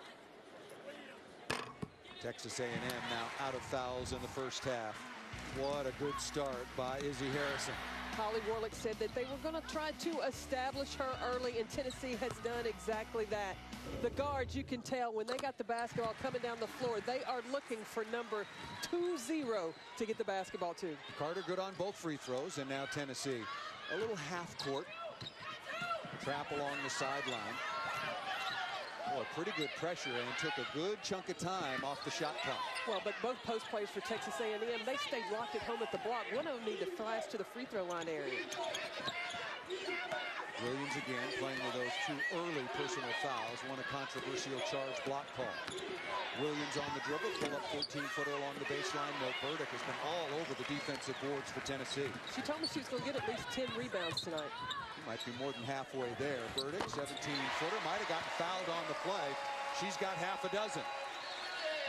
Texas A&M now out of fouls in the first half. What a good start by Izzy Harrison. Holly Warlick said that they were going to try to establish her early, and Tennessee has done exactly that. The guards, you can tell when they got the basketball coming down the floor, they are looking for number 20 to get the basketball to. Carter good on both free throws, and now Tennessee a little half court trap along the sideline. Boy, pretty good pressure, and took a good chunk of time off the shot clock. Well, but both post players for Texas A&M, they stayed locked at home at the block. One of them need to flash to the free throw line area. Williams again playing with those 2 early personal fouls. One a controversial charge block call. Williams on the dribble, pull up 14-footer along the baseline. No, Burdick has been all over the defensive boards for Tennessee. She told me she was going to get at least 10 rebounds tonight. Might be more than halfway there. Burdick, 17-footer, might have gotten fouled on the play. She's got half a dozen.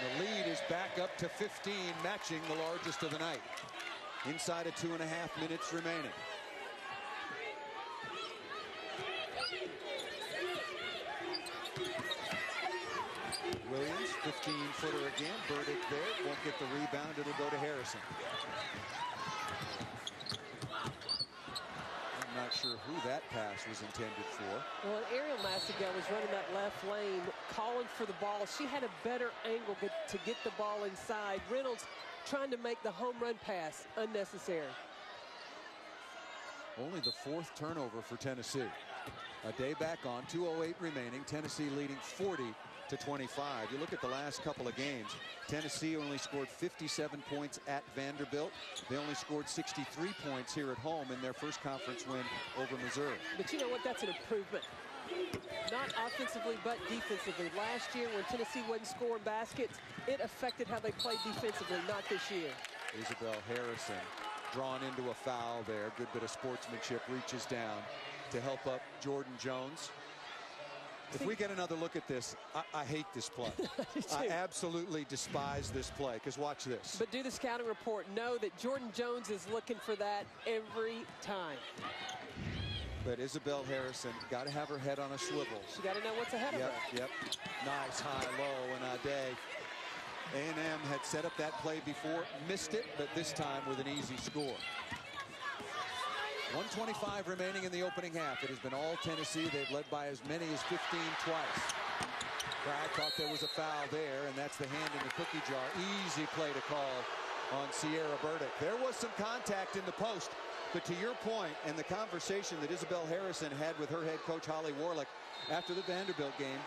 The lead is back up to 15, matching the largest of the night. Inside of 2.5 minutes remaining. Williams, 15-footer again. Burdick there, won't get the rebound. It'll go to Harrison. I'm not sure who that pass was intended for. Well, Ariel Massigal was running that left lane, calling for the ball. She had a better angle to get the ball inside. Reynolds trying to make the home run pass unnecessary. Only the 4th turnover for Tennessee. A day back on, 2:08 remaining. Tennessee leading 40-25. You look at the last couple of games, Tennessee only scored 57 points at Vanderbilt. They only scored 63 points here at home in their first conference win over Missouri. But you know what? That's an improvement. Not offensively, but defensively. Last year when Tennessee wasn't scoring baskets, it affected how they played defensively, not this year. Isabel Harrison drawn into a foul there. Good bit of sportsmanship, reaches down to help up Jordan Jones. If we get another look at this, I hate this play. I absolutely despise this play, because watch this. But do the scouting report. Know that Jordan Jones is looking for that every time. But Isabel Harrison got to have her head on a swivel. She got to know what's ahead of her. Yep. Nice high-low in a day. A&M had set up that play before, missed it, but this time with an easy score. 1:25 remaining in the opening half. It has been all Tennessee. They've led by as many as 15 twice. Brad thought there was a foul there, and that's the hand in the cookie jar. Easy play to call on Sierra Burdick. There was some contact in the post, but to your point and the conversation that Isabel Harrison had with her head coach Holly Warlick after the Vanderbilt game.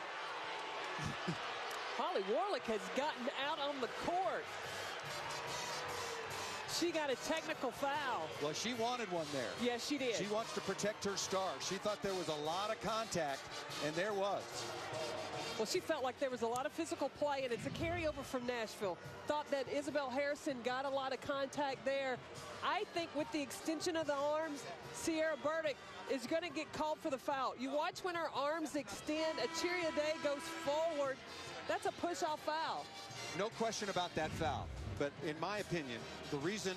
Holly Warlick has gotten out on the court. She got a technical foul. Well, she wanted one there. Yes, she did. She wants to protect her star. She thought there was a lot of contact, and there was. Well, she felt like there was a lot of physical play, and it's a carryover from Nashville. Thought that Isabel Harrison got a lot of contact there. I think with the extension of the arms, Sierra Burdick is going to get called for the foul. You watch when her arms extend, a Cheria Day goes forward. That's a push-off foul. No question about that foul. But in my opinion, the reason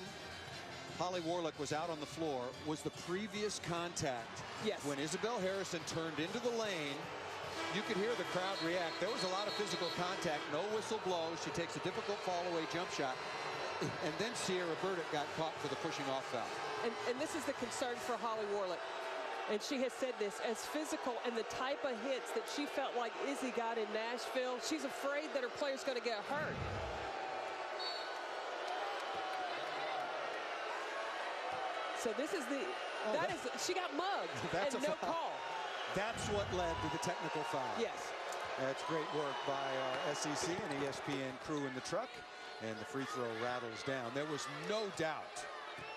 Holly Warlick was out on the floor was the previous contact. Yes. When Isabel Harrison turned into the lane, you could hear the crowd react. There was a lot of physical contact. No whistle blows. She takes a difficult fall-away jump shot. And then Sierra Burdick got caught for the pushing off foul. And this is the concern for Holly Warlick. And she has said this, as physical and the type of hits that she felt like Izzy got in Nashville, she's afraid that her player's going to get hurt. So this is the, she got mugged and no call. That's what led to the technical foul. Yes. That's great work by our SEC and ESPN crew in the truck. And the free throw rattles down. There was no doubt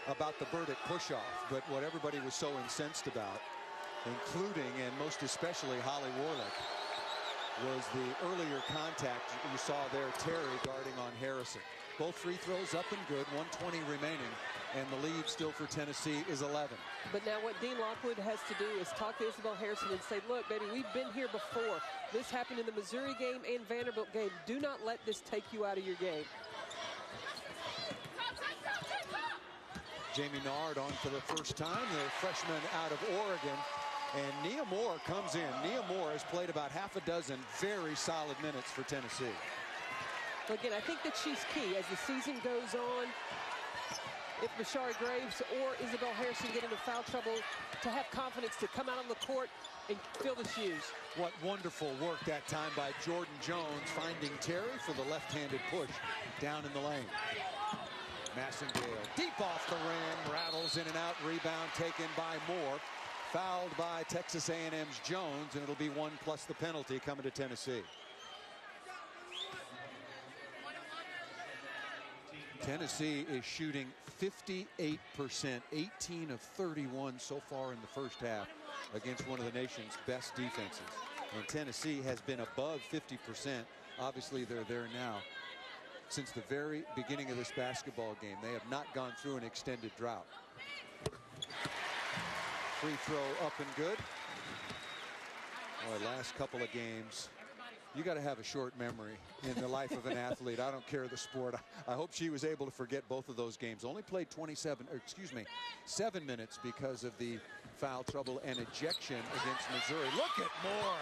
about the Burdick push-off, but what everybody was so incensed about, including and most especially Holly Warlick, was the earlier contact you saw there, Terry guarding on Harrison. Both free throws up and good, 1:20 remaining, and the lead still for Tennessee is 11. But now what Dean Lockwood has to do is talk to Isabel Harrison and say, look, baby, we've been here before. This happened in the Missouri game and Vanderbilt game. Do not let this take you out of your game. Jamie Nard on for the first time, the freshman out of Oregon. And Nia Moore comes in. Nia Moore has played about half a dozen very solid minutes for Tennessee. Again, I think that she's key as the season goes on. If Bashari Graves or Isabel Harrison get into foul trouble, to have confidence to come out on the court and fill the shoes. What wonderful work that time by Jordan Jones, finding Terry for the left-handed push down in the lane. Massengale deep off the rim, rattles in and out, rebound taken by Moore. Fouled by Texas A&M's Jones, and it'll be 1 plus the penalty coming to Tennessee. Tennessee is shooting 58%, 18 of 31 so far in the first half against one of the nation's best defenses. And Tennessee has been above 50%. Obviously, they're there now. Since the very beginning of this basketball game, they have not gone through an extended drought. Free throw up and good. Boy, last couple of games, you got to have a short memory in the life of an athlete. I don't care the sport. I hope she was able to forget both of those games. Only played 7 minutes because of the foul trouble and ejection against Missouri. Look at Moore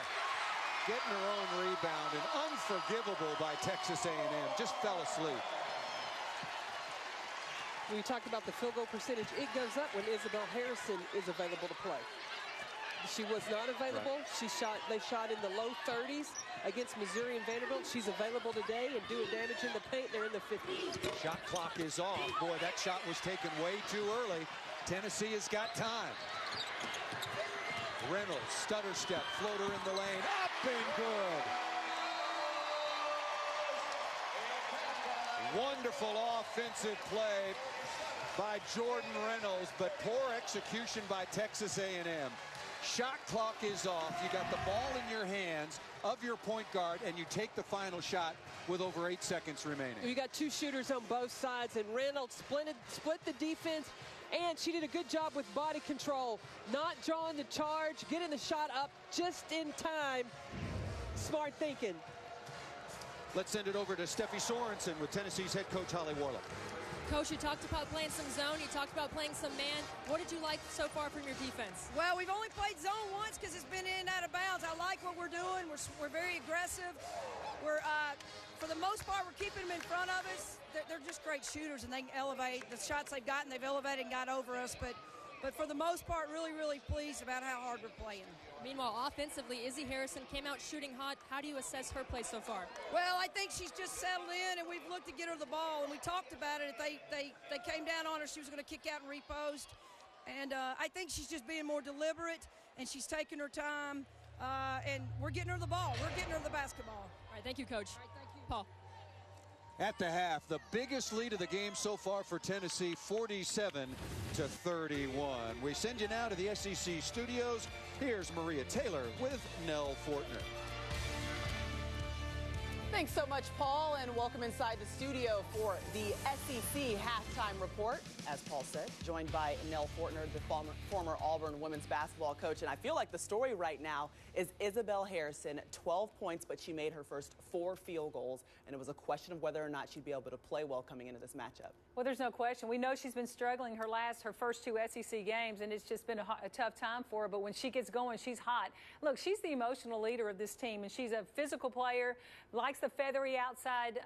getting her own rebound, and unforgivable by Texas A&M. Just fell asleep. When you talked about the field goal percentage, it goes up when Isabel Harrison is available to play. She was not available. Right. They shot in the low 30s against Missouri and Vanderbilt. She's available today and doing damage in the paint. They're in the 50s. Shot clock is off. Boy, that shot was taken way too early. Tennessee has got time. Reynolds, stutter step, floater in the lane, up and good. Wonderful offensive play by Jordan Reynolds, but poor execution by Texas A&M. Shot clock is off. You got the ball in your hands of your point guard, and you take the final shot with over 8 seconds remaining. You got two shooters on both sides, and Reynolds split the defense, and she did a good job with body control, not drawing the charge, getting the shot up just in time. Smart thinking. Let's send it over to Steffi Sorensen with Tennessee's head coach Holly Warlick. Coach, you talked about playing some zone. You talked about playing some man. What did you like so far from your defense? Well, we've only played zone once because it's been in and out of bounds. I like what we're doing. We're very aggressive. We're, for the most part, we're keeping them in front of us. They're just great shooters, and they can elevate. The shots they've gotten, they've elevated and got over us. But for the most part, really, really pleased about how hard we're playing. Meanwhile, offensively, Izzy Harrison came out shooting hot. How do you assess her play so far? Well, I think she's just settled in, and we've looked to get her the ball, and we talked about it. They came down on her. She was going to kick out and repost. And I think she's just being more deliberate, and she's taking her time, and we're getting her the ball. We're getting her the basketball. All right, thank you, Coach. All right, thank you. Paul. At the half, the biggest lead of the game so far for Tennessee, 47-31. We send you now to the SEC studios. Here's Maria Taylor with Nell Fortner. Thanks so much, Paul, and welcome inside the studio for the SEC halftime report. As Paul said, joined by Nell Fortner, the former Auburn women's basketball coach. And I feel like the story right now is Isabel Harrison, 12 points, but she made her first 4 field goals. And it was a question of whether or not she'd be able to play well coming into this matchup. Well, there's no question. We know she's been struggling her first 2 SEC games, and it's just been a tough time for her. But when she gets going, she's hot. Look, she's the emotional leader of this team, and she's a physical player, likes the the feathery outside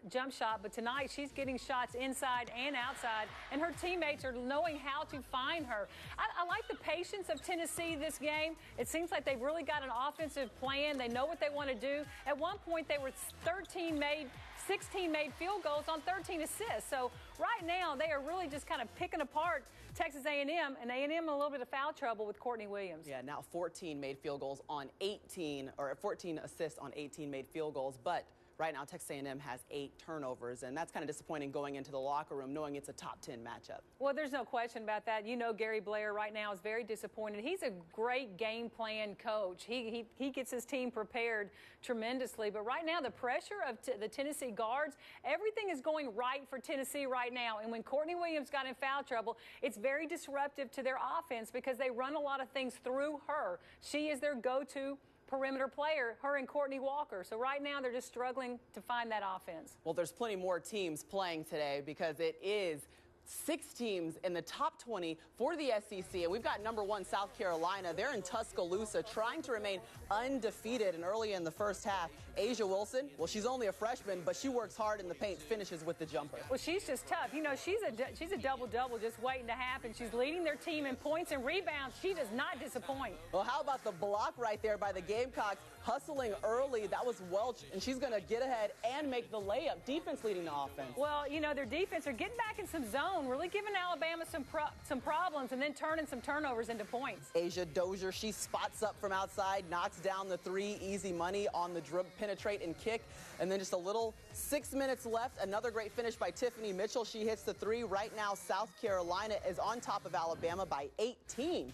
jump shot, but tonight she's getting shots inside and outside, and her teammates are knowing how to find her. I like the patience of Tennessee this game. It seems like they've really got an offensive plan. They know what they want to do. At one point, they were 16 made field goals on 13 assists. So right now, they are really just kind of picking apart Texas A&M, and A&M in a little bit of foul trouble with Courtney Williams. Yeah, now 14 made field goals on 18, or 14 assists on 18 made field goals, but right now Texas A&M has 8 turnovers, and that's kind of disappointing going into the locker room knowing it's a top 10 matchup. Well, there's no question about that. You know, Gary Blair right now is very disappointed. He's a great game plan coach. He gets his team prepared tremendously, but right now the pressure of the Tennessee guards, everything is going right for Tennessee right now, and when Courtney Williams got in foul trouble, it's very disruptive to their offense because they run a lot of things through her. She is their go-to perimeter player, her and Courtney Walker. So right now they're just struggling to find that offense. Well, there's plenty more teams playing today because it is 6 teams in the top 20 for the SEC, and we've got number 1 South Carolina. They're in Tuscaloosa trying to remain undefeated, and early in the first half, Asia Wilson, well, she's only a freshman, but she works hard in the paint, finishes with the jumper. Well, she's just tough. You know, she's a double-double just waiting to happen. She's leading their team in points and rebounds. She does not disappoint. Well, how about the block right there by the Gamecocks, hustling early? That was Welch, and she's going to get ahead and make the layup. Defense leading the offense. Well, you know, their defense are getting back in some zone, really giving Alabama some problems, and then turning some turnovers into points. Asia Dozier, she spots up from outside, knocks down the 3, easy money on the dribble, penetrate and kick, and then just a little 6 minutes left. Another great finish by Tiffany Mitchell. She hits the 3. Right now, South Carolina is on top of Alabama by 18.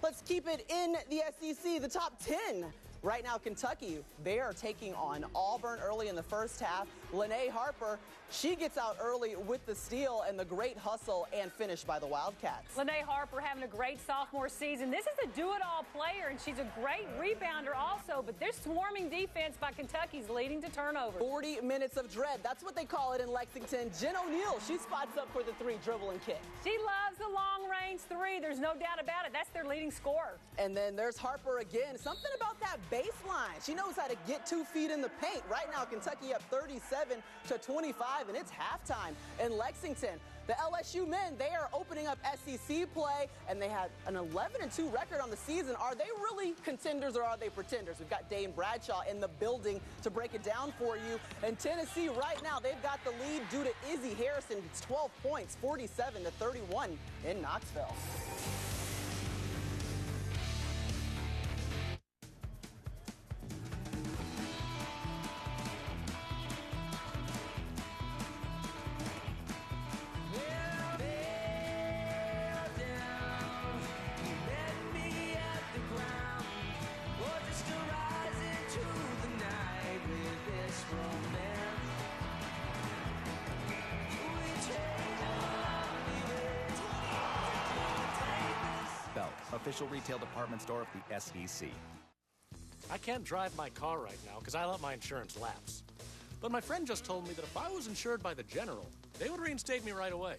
Let's keep it in the SEC, the top 10. Right now, Kentucky, they are taking on Auburn early in the first half. Lene Harper, she gets out early with the steal and the great hustle and finish by the Wildcats. Lene Harper having a great sophomore season. This is a do-it-all player, and she's a great rebounder also, but this swarming defense by Kentucky's leading to turnovers. 40 minutes of dread. That's what they call it in Lexington. Jen O'Neal, she spots up for the 3, dribble and kick. She loves the long-range 3. There's no doubt about it. That's their leading scorer. And then there's Harper again. Something about that baseline. She knows how to get 2 feet in the paint. Right now, Kentucky up 37-25, and it's halftime in Lexington. The LSU men, they are opening up SEC play, and they had an 11-2 record on the season. Are they really contenders or are they pretenders? We've got Dane Bradshaw in the building to break it down for you. And Tennessee right now, they've got the lead due to Izzy Harrison. It's 12 points, 47-31 in Knoxville. Official retail department store of the SEC. I can't drive my car right now because I let my insurance lapse. But my friend just told me that if I was insured by the General, they would reinstate me right away.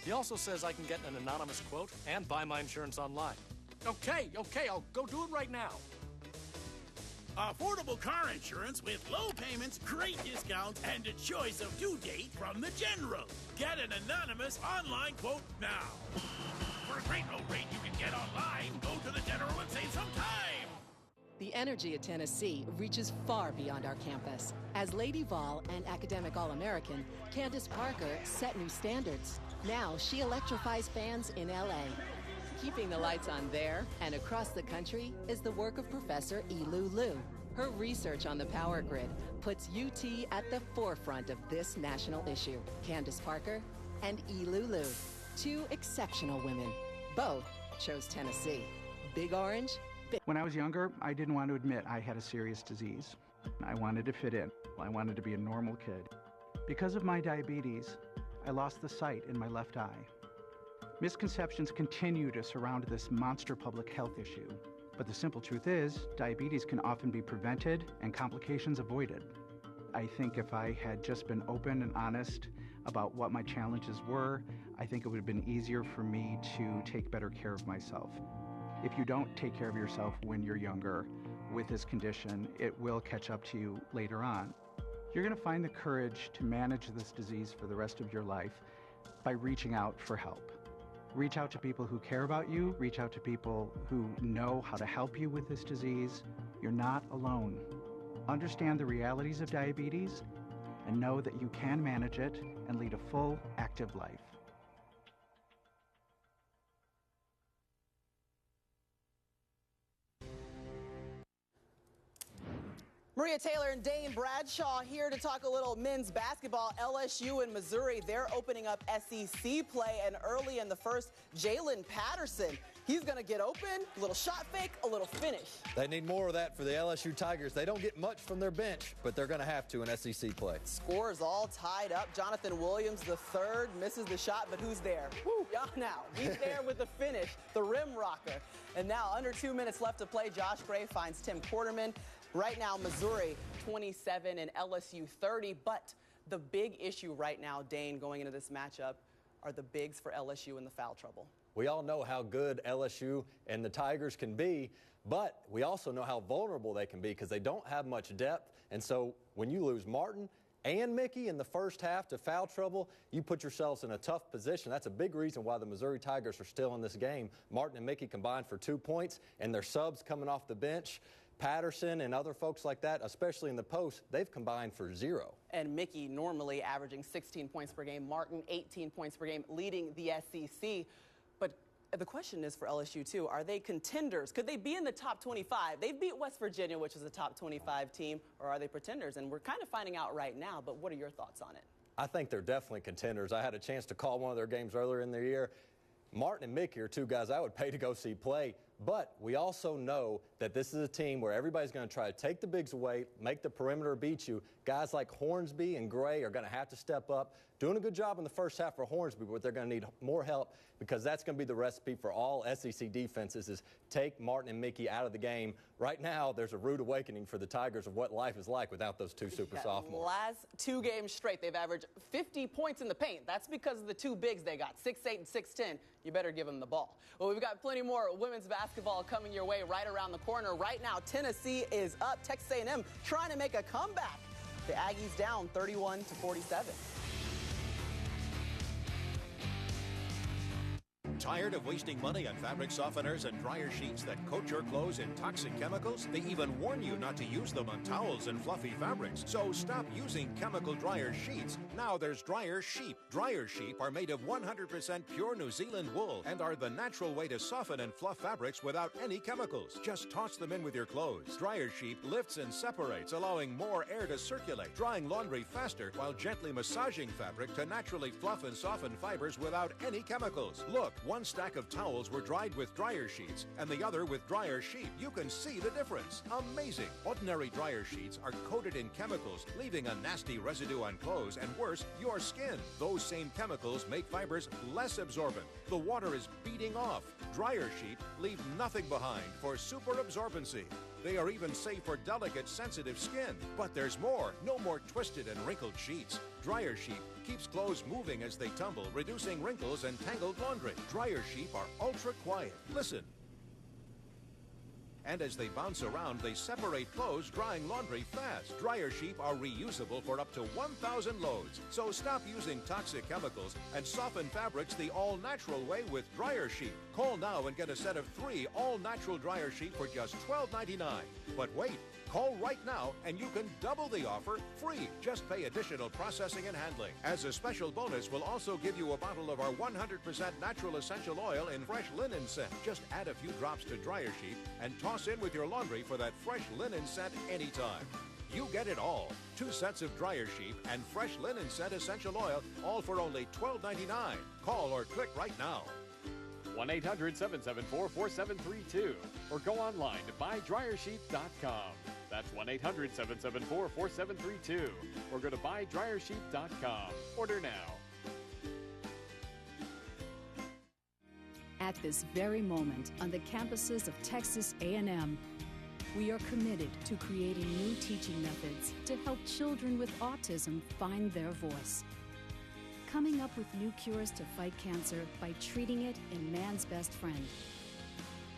He also says I can get an anonymous quote and buy my insurance online. Okay, I'll go do it right now. Affordable car insurance with low payments, great discounts, and a choice of due date from the General. Get an anonymous online quote now. For a great low rate you can get online, go to the General and save some time. The energy at Tennessee reaches far beyond our campus. As Lady Vol and Academic All-American, Candace Parker set new standards. Now she electrifies fans in LA. Keeping the lights on there and across the country is the work of Professor Elu Liu. Her research on the power grid puts UT at the forefront of this national issue. Candace Parker and Elu Liu, 2 exceptional women. Both chose Tennessee. Big Orange. When I was younger, I didn't want to admit I had a serious disease. I wanted to fit in. I wanted to be a normal kid. Because of my diabetes, I lost the sight in my left eye. Misconceptions continue to surround this monster public health issue. But the simple truth is, diabetes can often be prevented and complications avoided. I think if I had just been open and honest about what my challenges were, I think it would have been easier for me to take better care of myself. If you don't take care of yourself when you're younger with this condition, it will catch up to you later on. You're going to find the courage to manage this disease for the rest of your life by reaching out for help. Reach out to people who care about you. Reach out to people who know how to help you with this disease. You're not alone. Understand the realities of diabetes and know that you can manage it and lead a full, active life. Maria Taylor and Dane Bradshaw here to talk a little men's basketball. LSU and Missouri, they're opening up SEC play, and early in the first, Jalen Patterson. He's going to get open, a little shot fake, a little finish. They need more of that for the LSU Tigers. They don't get much from their bench, but they're going to have to in SEC play. Scores all tied up. Jonathan Williams, the third, misses the shot, but who's there? Woo, y'all now. He's there with the finish, the rim rocker. And now, under 2 minutes left to play, Josh Gray finds Tim Quarterman. Right now, Missouri 27 and LSU 30, but the big issue right now, Dane, going into this matchup, are the bigs for LSU in the foul trouble. We all know how good LSU and the Tigers can be, but we also know how vulnerable they can be because they don't have much depth. And so when you lose Martin and Mickey in the first half to foul trouble, you put yourselves in a tough position. That's a big reason why the Missouri Tigers are still in this game. Martin and Mickey combined for 2 points, and their subs coming off the bench, Patterson and other folks like that, especially in the post, they've combined for 0. And Mickey normally averaging 16 points per game, Martin 18 points per game, leading the SEC. But the question is for LSU, too, are they contenders? Could they be in the top 25? They beat West Virginia, which is a top 25 team, or are they pretenders? And we're kind of finding out right now, but what are your thoughts on it? I think they're definitely contenders. I had a chance to call one of their games earlier in the year. Martin and Mickey are two guys I would pay to go see play. But we also know that this is a team where everybody's going to try to take the bigs away, make the perimeter beat you. Guys like Hornsby and Gray are going to have to step up. Doing a good job in the first half for Hornsby, but they're going to need more help because that's going to be the recipe for all SEC defenses is take Martin and Mickey out of the game. Right now, there's a rude awakening for the Tigers of what life is like without those two super sophomores. Last 2 games straight, they've averaged 50 points in the paint. That's because of the 2 bigs they got, 6'8" and 6'10". You better give them the ball. Well, we've got plenty more women's basketball coming your way right around the corner. Right now, Tennessee is up. Texas A&M trying to make a comeback. The Aggies down 31-47. Tired of wasting money on fabric softeners and dryer sheets that coat your clothes in toxic chemicals? They even warn you not to use them on towels and fluffy fabrics. So stop using chemical dryer sheets. Now there's Dryer Sheep. Dryer Sheep are made of 100% pure New Zealand wool and are the natural way to soften and fluff fabrics without any chemicals. Just toss them in with your clothes. Dryer Sheep lifts and separates, allowing more air to circulate, drying laundry faster while gently massaging fabric to naturally fluff and soften fibers without any chemicals. Look, one stack of towels were dried with dryer sheets and the other with Dryer Sheep. You can see the difference. Amazing. Ordinary dryer sheets are coated in chemicals, leaving a nasty residue on clothes and worse, your skin. Those same chemicals make fibers less absorbent. The water is beating off. Dryer Sheep leave nothing behind for super absorbency. They are even safe for delicate, sensitive skin. But there's more. No more twisted and wrinkled sheets. Dryer Sheep keeps clothes moving as they tumble, reducing wrinkles and tangled laundry. Dryer Sheep are ultra quiet. Listen. And as they bounce around, they separate clothes, drying laundry fast. Dryer Sheep are reusable for up to 1,000 loads. So stop using toxic chemicals and soften fabrics the all-natural way with Dryer Sheep. Call now and get a set of 3 all-natural Dryer Sheep for just $12.99. But wait. Call right now and you can double the offer free. Just pay additional processing and handling. As a special bonus, we'll also give you a bottle of our 100% natural essential oil in fresh linen scent. Just add a few drops to Dryer Sheep and toss in with your laundry for that fresh linen scent anytime. You get it all. 2 sets of Dryer Sheep and fresh linen scent essential oil, all for only $12.99. Call or click right now. 1-800-774-4732 or go online to buydryersheep.com. That's 1-800-774-4732 or go to buydryersheep.com. Order now. At this very moment on the campuses of Texas A&M, we are committed to creating new teaching methods to help children with autism find their voice. Coming up with new cures to fight cancer by treating it in man's best friend.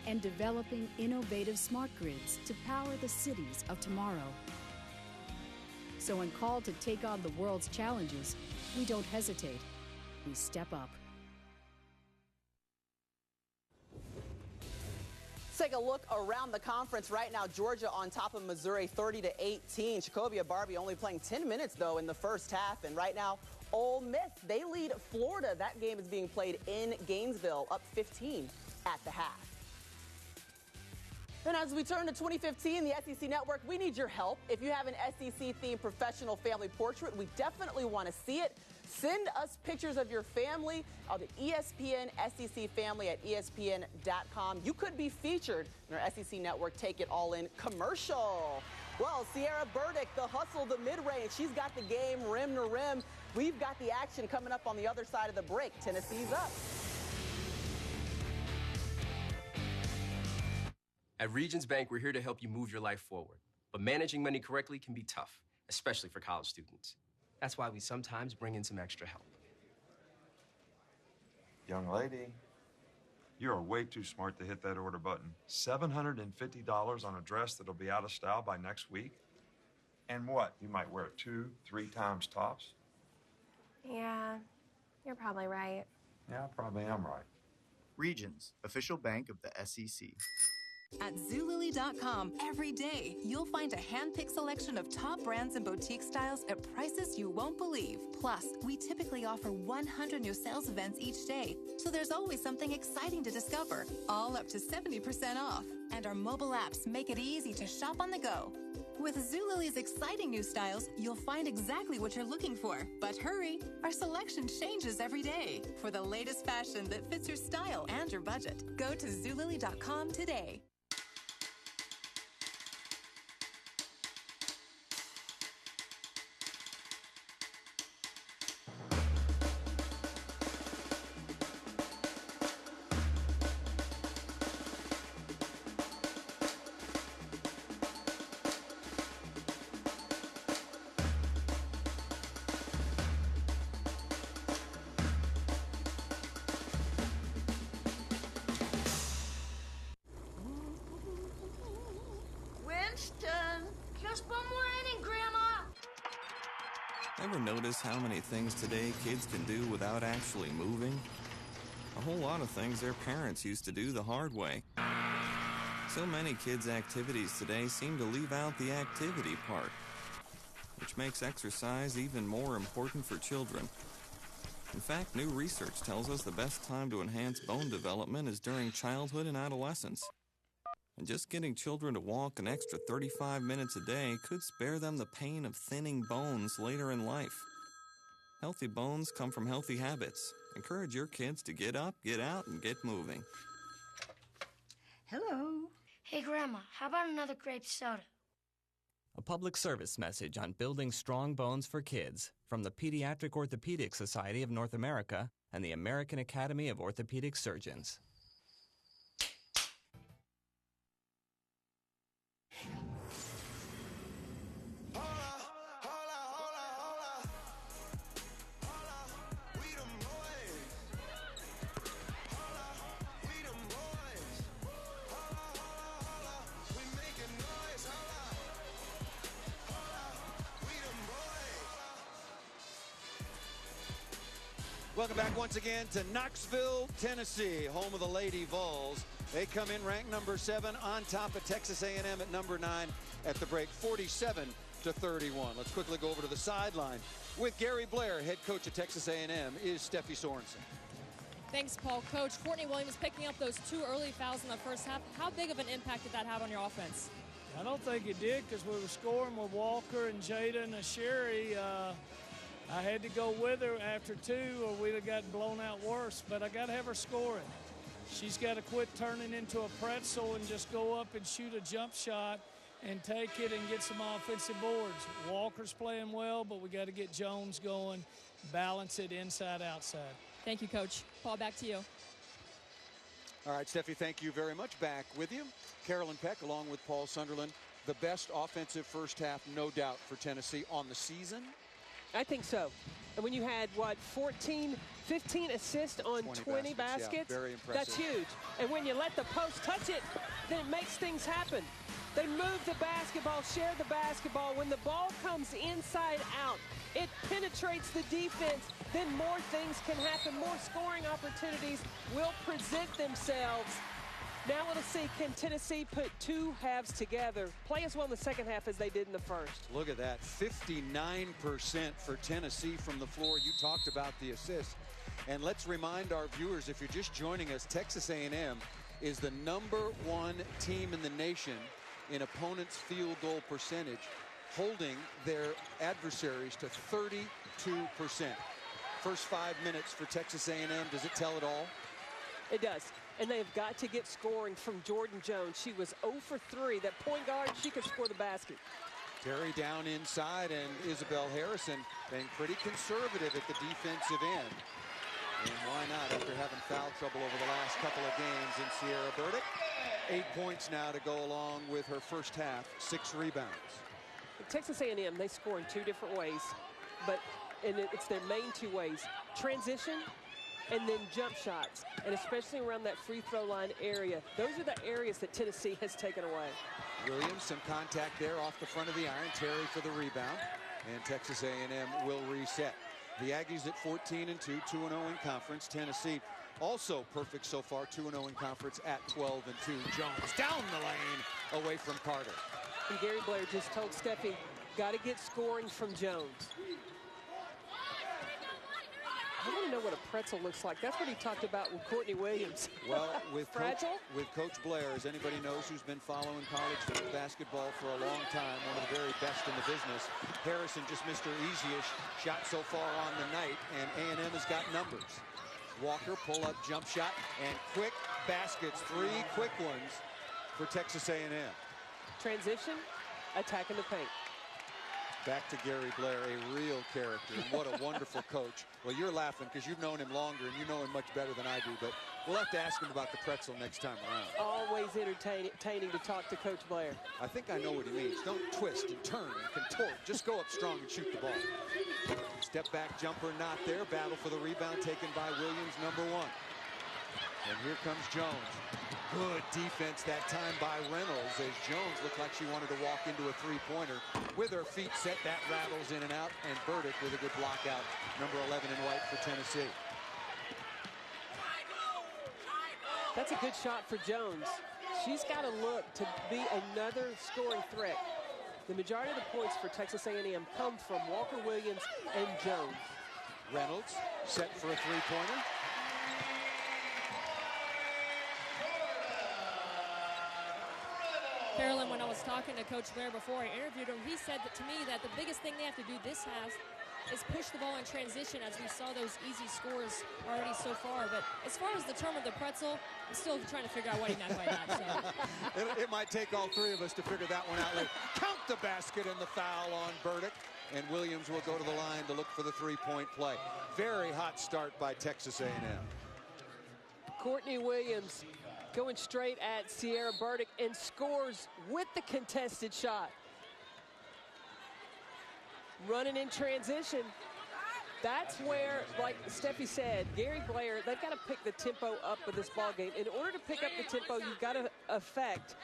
And developing innovative smart grids to power the cities of tomorrow. So when called to take on the world's challenges, we don't hesitate. We step up. Take a look around the conference right now. Georgia on top of Missouri 30-18. Shakobia Barbie only playing 10 minutes though in the first half, and right now Ole Miss, they lead Florida. That game is being played in Gainesville, up 15 at the half. And as we turn to 2015, the SEC Network, we need your help. If you have an SEC-themed professional family portrait, we definitely want to see it. Send us pictures of your family to ESPN SEC Family at ESPN.com. You could be featured in our SEC Network Take It All In commercial. Well, Sierra Burdick, the hustle, the mid-range, she's got the game rim to rim. We've got the action coming up on the other side of the break. Tennessee's up. At Regions Bank, we're here to help you move your life forward. But managing money correctly can be tough, especially for college students. That's why we sometimes bring in some extra help. Young lady, you are way too smart to hit that order button. $750 on a dress that'll be out of style by next week? And what, you might wear it 2, 3 times tops? Yeah, you're probably right. Yeah, I probably am right. Regions, official bank of the SEC. At Zulily.com, every day, you'll find a hand-picked selection of top brands and boutique styles at prices you won't believe. Plus, we typically offer 100 new sales events each day, so there's always something exciting to discover, all up to 70% off. And our mobile apps make it easy to shop on the go. With Zulily's exciting new styles, you'll find exactly what you're looking for. But hurry, our selection changes every day. For the latest fashion that fits your style and your budget, go to Zulily.com today. Just one more inning, Grandma. Ever notice how many things today kids can do without actually moving? A whole lot of things their parents used to do the hard way. So many kids' activities today seem to leave out the activity part, which makes exercise even more important for children. In fact, new research tells us the best time to enhance bone development is during childhood and adolescence. And just getting children to walk an extra 35 minutes a day could spare them the pain of thinning bones later in life. Healthy bones come from healthy habits. Encourage your kids to get up, get out, and get moving. Hello. Hey, Grandma, how about another grape soda? A public service message on building strong bones for kids from the Pediatric Orthopedic Society of North America and the American Academy of Orthopedic Surgeons. Welcome back once again to Knoxville, Tennessee, home of the Lady Vols. They come in ranked number 7 on top of Texas A&M at number 9 at the break, 47-31. Let's quickly go over to the sideline with Gary Blair, head coach of Texas A&M, is Steffi Sorensen. Thanks, Paul. Coach, Courtney Williams picking up those 2 early fouls in the first half. How big of an impact did that have on your offense? I don't think it did because we were scoring with Walker and Jada and Sherry. I had to go with her after 2 or we'd have gotten blown out worse, but I got to have her scoring. She's got to quit turning into a pretzel and just go up and shoot a jump shot and take it and get some offensive boards. Walker's playing well, but we got to get Jones going, balance it inside, outside. Thank you, Coach. Paul, back to you. All right, Steffi, thank you very much. Back with you. Carolyn Peck along with Paul Sunderland. The best offensive first half, no doubt, for Tennessee on the season. I think so. And when you had, 15 assists on 20 baskets? Yeah, very impressive. That's huge. And when you let the post touch it, then it makes things happen. They move the basketball, share the basketball. When the ball comes inside out, it penetrates the defense. Then more things can happen. More scoring opportunities will present themselves. Now let's see, can Tennessee put two halves together, play as well in the second half as they did in the first? Look at that, 59% for Tennessee from the floor. You talked about the assists. And let's remind our viewers, if you're just joining us, Texas A&M is the #1 team in the nation in opponents' field goal percentage, holding their adversaries to 32%. First 5 minutes for Texas A&M, does it tell it all? It does. And they've got to get scoring from Jordan Jones. She was 0 for 3. That point guard, she could score the basket. Terry down inside, and Isabel Harrison being pretty conservative at the defensive end. And why not, after having foul trouble over the last couple of games in Sierra Burdick? 8 points now to go along with her first half, 6 rebounds. Texas A&M, they score in 2 different ways, and it's their main 2 ways. Transition and then jump shots, and especially around that free throw line area. Those are the areas that Tennessee has taken away. Williams, some contact there off the front of the iron. Terry for the rebound, and Texas A&M will reset. The Aggies at 14-2, 2-0 in conference. Tennessee also perfect so far, 2-0 in conference at 12-2. Jones down the lane, away from Carter. And Gary Blair just told Steffi, got to get scoring from Jones. I want to know what a pretzel looks like. That's what he talked about with Courtney Williams. Well, with Coach Blair, as anybody knows who's been following college basketball for a long time, one of the very best in the business, Harrison just missed her easiest shot so far on the night, and A&M has got numbers. Walker, pull-up jump shot, and quick baskets, 3 quick ones for Texas A&M. Transition, attack in the paint. Back to Gary Blair, a real character, and what a wonderful coach. Well, you're laughing because you've known him longer and you know him much better than I do, but we'll have to ask him about the pretzel next time around. Always entertaining to talk to Coach Blair. I think I know what he means. Don't twist and turn and contort. Just go up strong and shoot the ball. Step back jumper not there. Battle for the rebound taken by Williams, #1. And here comes Jones. Good defense that time by Reynolds, as Jones looked like she wanted to walk into a 3-pointer. With her feet set, that rattles in and out, and Burdick with a good block out, #11 in white for Tennessee. That's a good shot for Jones. She's got to look to be another scoring threat. The majority of the points for Texas A&M come from Walker Williams and Jones. Reynolds set for a 3-pointer. Carolyn, when I was talking to Coach Blair before I interviewed him, he said that to me that the biggest thing they have to do this half is push the ball in transition, as we saw those easy scores already so far. But as far as the term of the pretzel, I'm still trying to figure out what he meant by that. So. It might take all 3 of us to figure that one out later. Count the basket and the foul on Burdick, and Williams will go to the line to look for the 3-point play. Very hot start by Texas A&M. Courtney Williams going straight at Sierra Burdick and scores with the contested shot. Running in transition. That's where, like Steffi said, Gary Blair, they've got to pick the tempo up of this ball game. In order to pick up the tempo, you've got to affect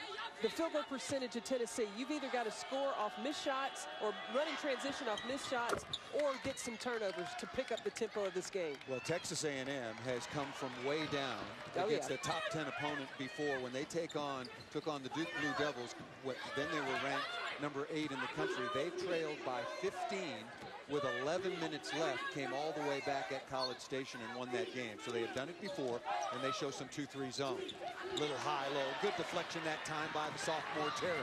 the field goal percentage of Tennessee. You've either got to score off missed shots or run in transition off missed shots or get some turnovers to pick up the tempo of this game. Well, Texas A&M has come from way down against the top 10 opponent before. When they took on the Duke Blue Devils, then they were ranked #8 in the country. They've trailed by 15 with 11 minutes left, came all the way back at College Station and won that game. So they have done it before, and they show some 2-3 zone. Little high-low, good deflection that time by the sophomore Terry.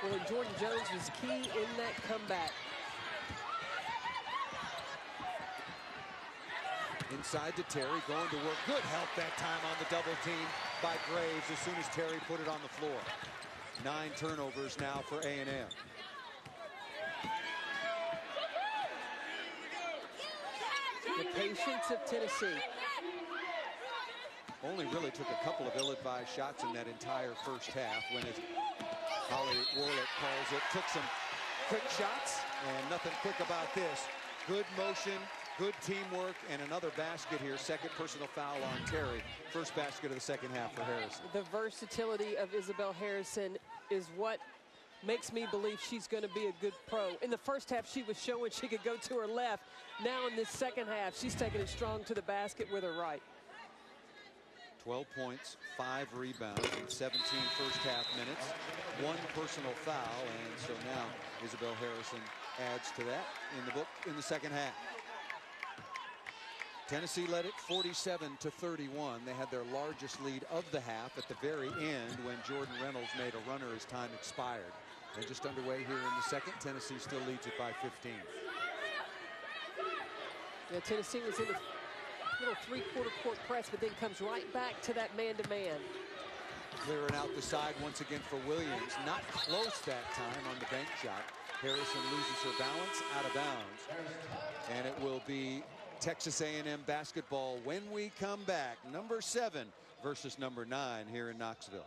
Well, and Jordan Jones was key in that comeback. Inside to Terry, going to work. Good help that time on the double team by Graves as soon as Terry put it on the floor. 9 turnovers now for A&M. The patience of Tennessee. Only really took a couple of ill-advised shots in that entire first half when, as Holly Warlick calls it, took some quick shots and nothing quick about this. Good motion, Good teamwork and another basket here. Second personal foul on Terry. First basket of the second half for Harrison. The versatility of Isabel Harrison is what makes me believe she's going to be a good pro. In the first half, she was showing she could go to her left. Now in this second half, she's taking it strong to the basket with her right. 12 points, 5 rebounds in 17 first half minutes. 1 personal foul, and so now Isabel Harrison adds to that in the book in the second half. Tennessee led it 47-31. They had their largest lead of the half at the very end when Jordan Reynolds made a runner as time expired. And just underway here in the second. Tennessee still leads it by 15. Yeah, Tennessee was in the little three-quarter court press, but then comes right back to that man-to-man. Clearing out the side once again for Williams. Not close that time on the bank shot. Harrison loses her balance, out of bounds. And it will be Texas A&M basketball when we come back. Number 7 versus number 9 here in Knoxville.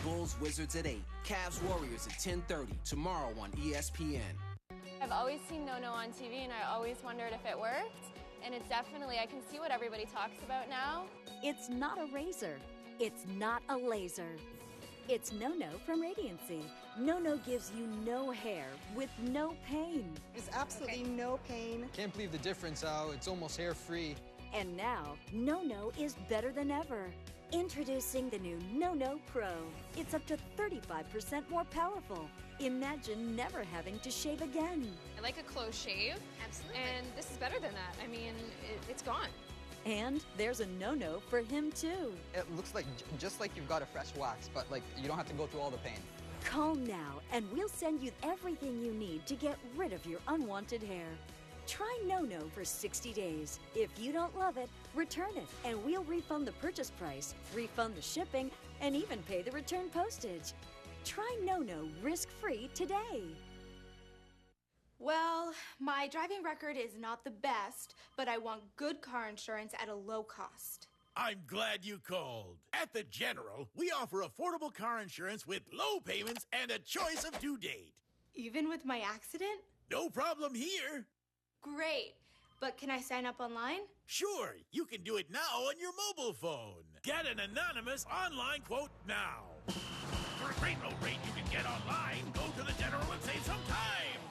Bulls Wizards at 8, Cavs Warriors at 10:30 tomorrow on ESPN. I've always seen No-No on TV, and I always wondered if it worked. And it's definitely, I can see what everybody talks about now. It's not a razor. It's not a laser. It's No-No from Radiancy. No-No gives you no hair with no pain. There's absolutely no pain. Can't believe the difference, Al. It's almost hair-free. And now, No-No is better than ever. Introducing the new No-No Pro. It's up to 35% more powerful. Imagine never having to shave again. I like a close shave. Absolutely. And this is better than that. I mean, it's gone. And there's a No-No for him, too. It looks like just like you've got a fresh wax, but like you don't have to go through all the pain. Call now, and we'll send you everything you need to get rid of your unwanted hair. Try No-No for 60 days. If you don't love it, return it, and we'll refund the purchase price, refund the shipping, and even pay the return postage. Try No-No risk-free today. Well, my driving record is not the best, but I want good car insurance at a low cost. I'm glad you called. At the General, we offer affordable car insurance with low payments and a choice of due date. Even with my accident? No problem here. Great. But can I sign up online? Sure, you can do it now on your mobile phone. Get an anonymous online quote now. For a great low rate you can get online, go to the General and save some time.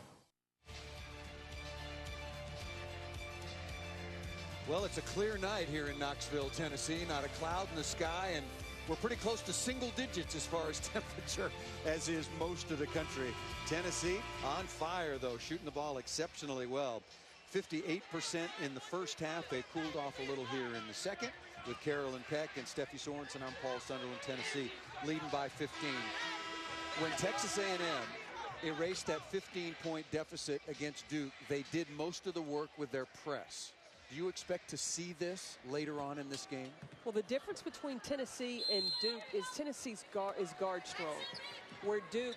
Well, it's a clear night here in Knoxville, Tennessee. Not a cloud in the sky, and we're pretty close to single digits as far as temperature, as is most of the country. Tennessee on fire, though, shooting the ball exceptionally well. 58% in the first half. They cooled off a little here in the second with Carolyn Peck and Steffi Sorensen. I'm Paul Sunderland, Tennessee, leading by 15. When Texas A&M erased that 15-point deficit against Duke, they did most of the work with their press. Do you expect to see this later on in this game? Well, the difference between Tennessee and Duke is Tennessee's guard strong, where Duke,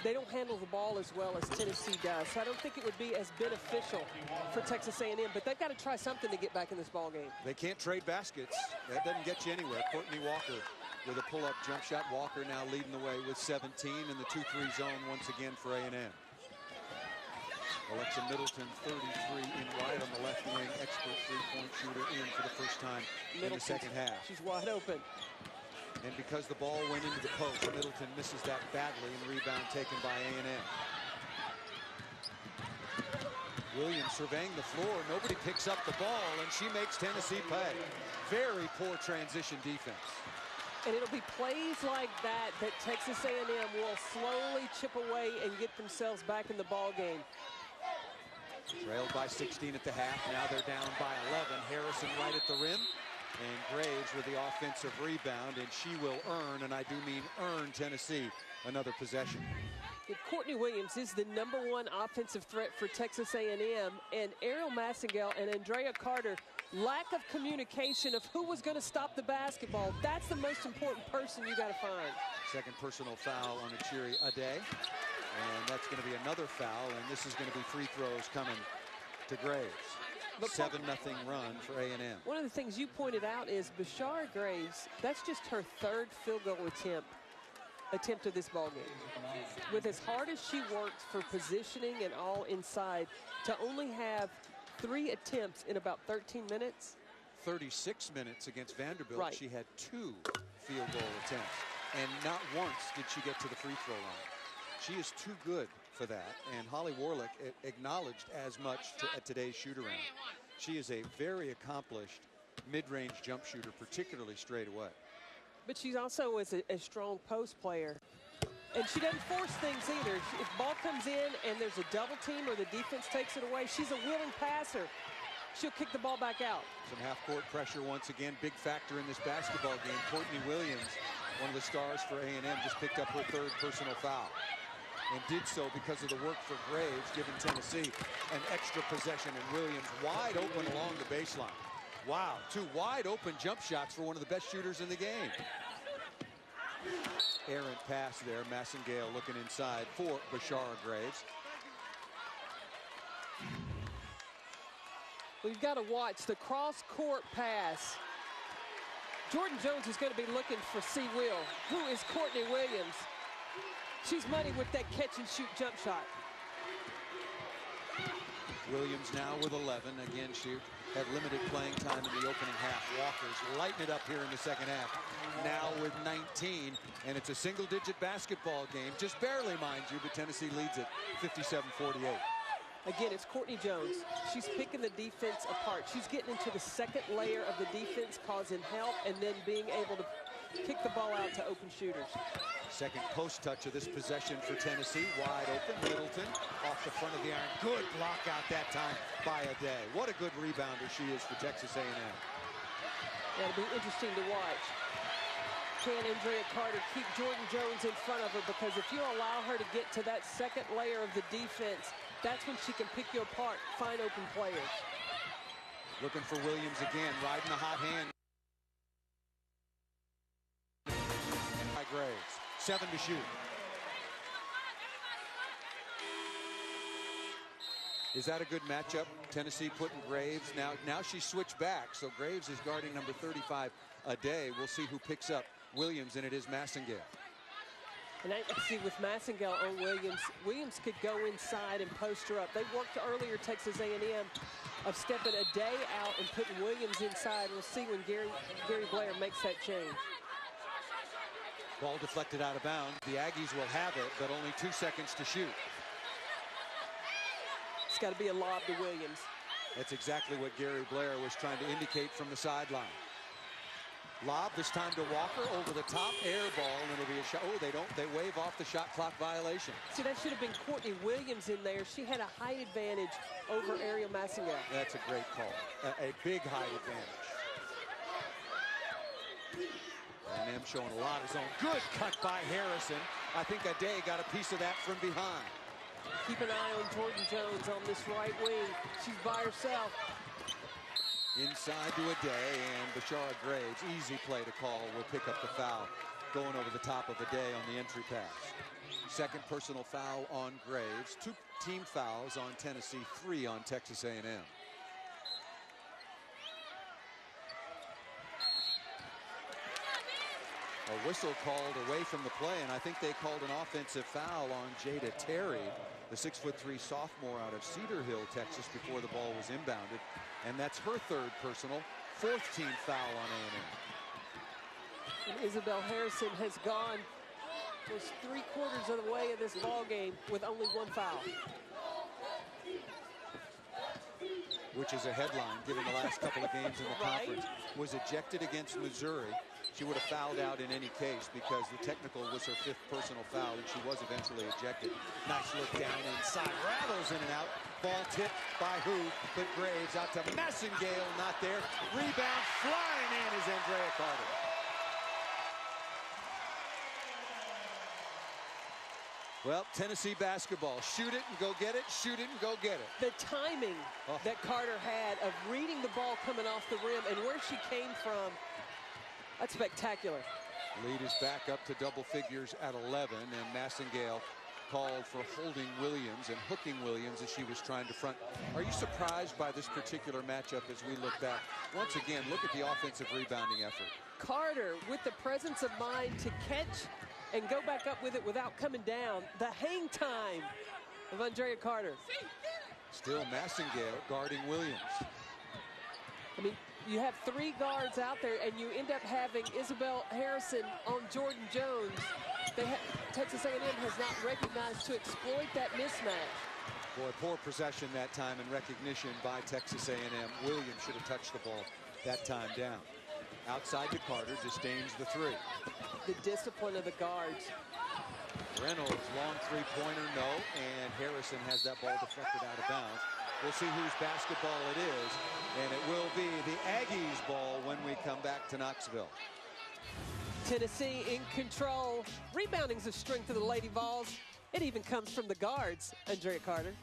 they don't handle the ball as well as Tennessee does. So I don't think it would be as beneficial for Texas A&M, but they've got to try something to get back in this ball game. They can't trade baskets. That doesn't get you anywhere. Courtney Walker with a pull-up jump shot. Walker now leading the way with 17 in the 2-3 zone once again for A&M. Alexa Middleton, 33 in wide on the left wing. Expert three-point shooter in for the first time in the second half. She's wide open. And because the ball went into the post, Middleton misses that badly, and rebound taken by A&M. Williams surveying the floor. Nobody picks up the ball, and she makes Tennessee pay. Very poor transition defense. And it'll be plays like that that Texas A&M will slowly chip away and get themselves back in the ball game. Trailed by 16 at the half. Now they're down by 11. Harrison right at the rim. And Graves with the offensive rebound. And she will earn, and I do mean earn, Tennessee another possession. Courtney Williams is the #1 offensive threat for Texas A&M. And Ariel Massengale and Andrea Carter, lack of communication of who was going to stop the basketball. That's the most important person you got to find. Second personal foul on Achiri Ade. And that's going to be another foul, and this is going to be free throws coming to Graves. 7-0 run for A&M. One of the things you pointed out is Bashara Graves, that's just her third field goal attempt of this ball game. With as hard as she worked for positioning and all inside, to only have 3 attempts in about 13 minutes. 36 minutes against Vanderbilt, right. She had 2 field goal attempts, and not once did she get to the free throw line. She is too good for that, and Holly Warlick acknowledged as much at today's shoot-around. She is a very accomplished mid-range jump shooter, particularly straight away. But she's also a strong post player. And she doesn't force things either. If ball comes in and there's a double team or the defense takes it away, she's a willing passer. She'll kick the ball back out. Some half-court pressure once again. Big factor in this basketball game. Courtney Williams, one of the stars for A&M, just picked up her 3rd personal foul. And did so because of the work for Graves, giving Tennessee an extra possession. And Williams wide open along the baseline. Wow, 2 wide open jump shots for one of the best shooters in the game. Errant pass there. Massengale looking inside for Bashara Graves. We've got to watch the cross-court pass. Jordan Jones is going to be looking for C. Will, who is Courtney Williams. She's money with that catch-and-shoot jump shot. Williams now with 11. Again, she had limited playing time in the opening half. Walker's lighting it up here in the second half. Now with 19, and it's a single-digit basketball game. Just barely, mind you, but Tennessee leads it 57-48. Again, it's Courtney Jones. She's picking the defense apart. She's getting into the second layer of the defense, causing help, and then being able to kick the ball out to open shooters. Second post touch of this possession for Tennessee. Wide open. Middleton off the front of the iron. Good block out that time by Aday. What a good rebounder she is for Texas A&M. It'll be interesting to watch. Can Andrea Carter keep Jordan Jones in front of her? Because if you allow her to get to that second layer of the defense, that's when she can pick you apart, find open players. Looking for Williams again, riding the hot hand. By Graves. 7 to shoot. Is that a good matchup? Tennessee putting Graves. Now she switched back, so Graves is guarding number 35 Aday. We'll see who picks up Williams, and it is Massengale. And I see with Massengale on Williams, Williams could go inside and post her up. They worked earlier, Texas A&M, of stepping Aday out and putting Williams inside. We'll see when Gary Blair makes that change. Ball deflected out of bounds. The Aggies will have it, but only 2 seconds to shoot. It's got to be a lob to Williams. That's exactly what Gary Blair was trying to indicate from the sideline. Lob this time to Walker over the top, air ball, and it'll be a shot. Oh, they wave off the shot clock violation. See, that should have been Courtney Williams in there. She had a height advantage over Ariel Massengale. That's a great call. A big height advantage. A&M showing a lot of zone. Good cut by Harrison. I think Aday got a piece of that from behind. Keep an eye on Jordan Jones on this right wing. She's by herself. Inside to Aday, and Bashara Graves, easy play to call, will pick up the foul, going over the top of Aday on the entry pass. Second personal foul on Graves. 2 team fouls on Tennessee, 3 on Texas A&M. A whistle called away from the play, and I think they called an offensive foul on Jada Terry, the 6'3" sophomore out of Cedar Hill, Texas, before the ball was inbounded. And that's her 3rd personal, 4th team foul on A&M. And Isabel Harrison has gone almost 3/4 of the way of this ball game with only 1 foul. Which is a headline given the last couple of games in the conference. Was ejected against Missouri. She would have fouled out in any case because the technical was her 5th personal foul, and she was eventually ejected. Nice look down inside. Rattles in and out. Ball tipped by who? But Graves out to Massengale, not there. Rebound flying in is Andrea Carter. Well, Tennessee basketball. Shoot it and go get it. Shoot it and go get it. The timing that Carter had of reading the ball coming off the rim and where she came from, that's spectacular. Lead is back up to double figures at 11, and Massengale called for holding Williams and hooking Williams as she was trying to front. Are you surprised by this particular matchup as we look back? Once again, look at the offensive rebounding effort. Carter with the presence of mind to catch and go back up with it without coming down. The hang time of Andrea Carter. Still Massingale guarding Williams. I mean, you have 3 guards out there, and you end up having Isabel Harrison on Jordan Jones. Texas A&M has not recognized to exploit that mismatch. Boy, poor possession that time and recognition by Texas A&M. Williams should have touched the ball that time down. Outside to Carter, disdains the 3. The discipline of the guards. Reynolds, long 3-pointer, no, and Harrison has that ball deflected out of bounds. We'll see whose basketball it is, and it will be the Aggies' ball when we come back to Knoxville. Tennessee in control. Rebounding's the strength of the Lady Vols. It even comes from the guards, Andrea Carter.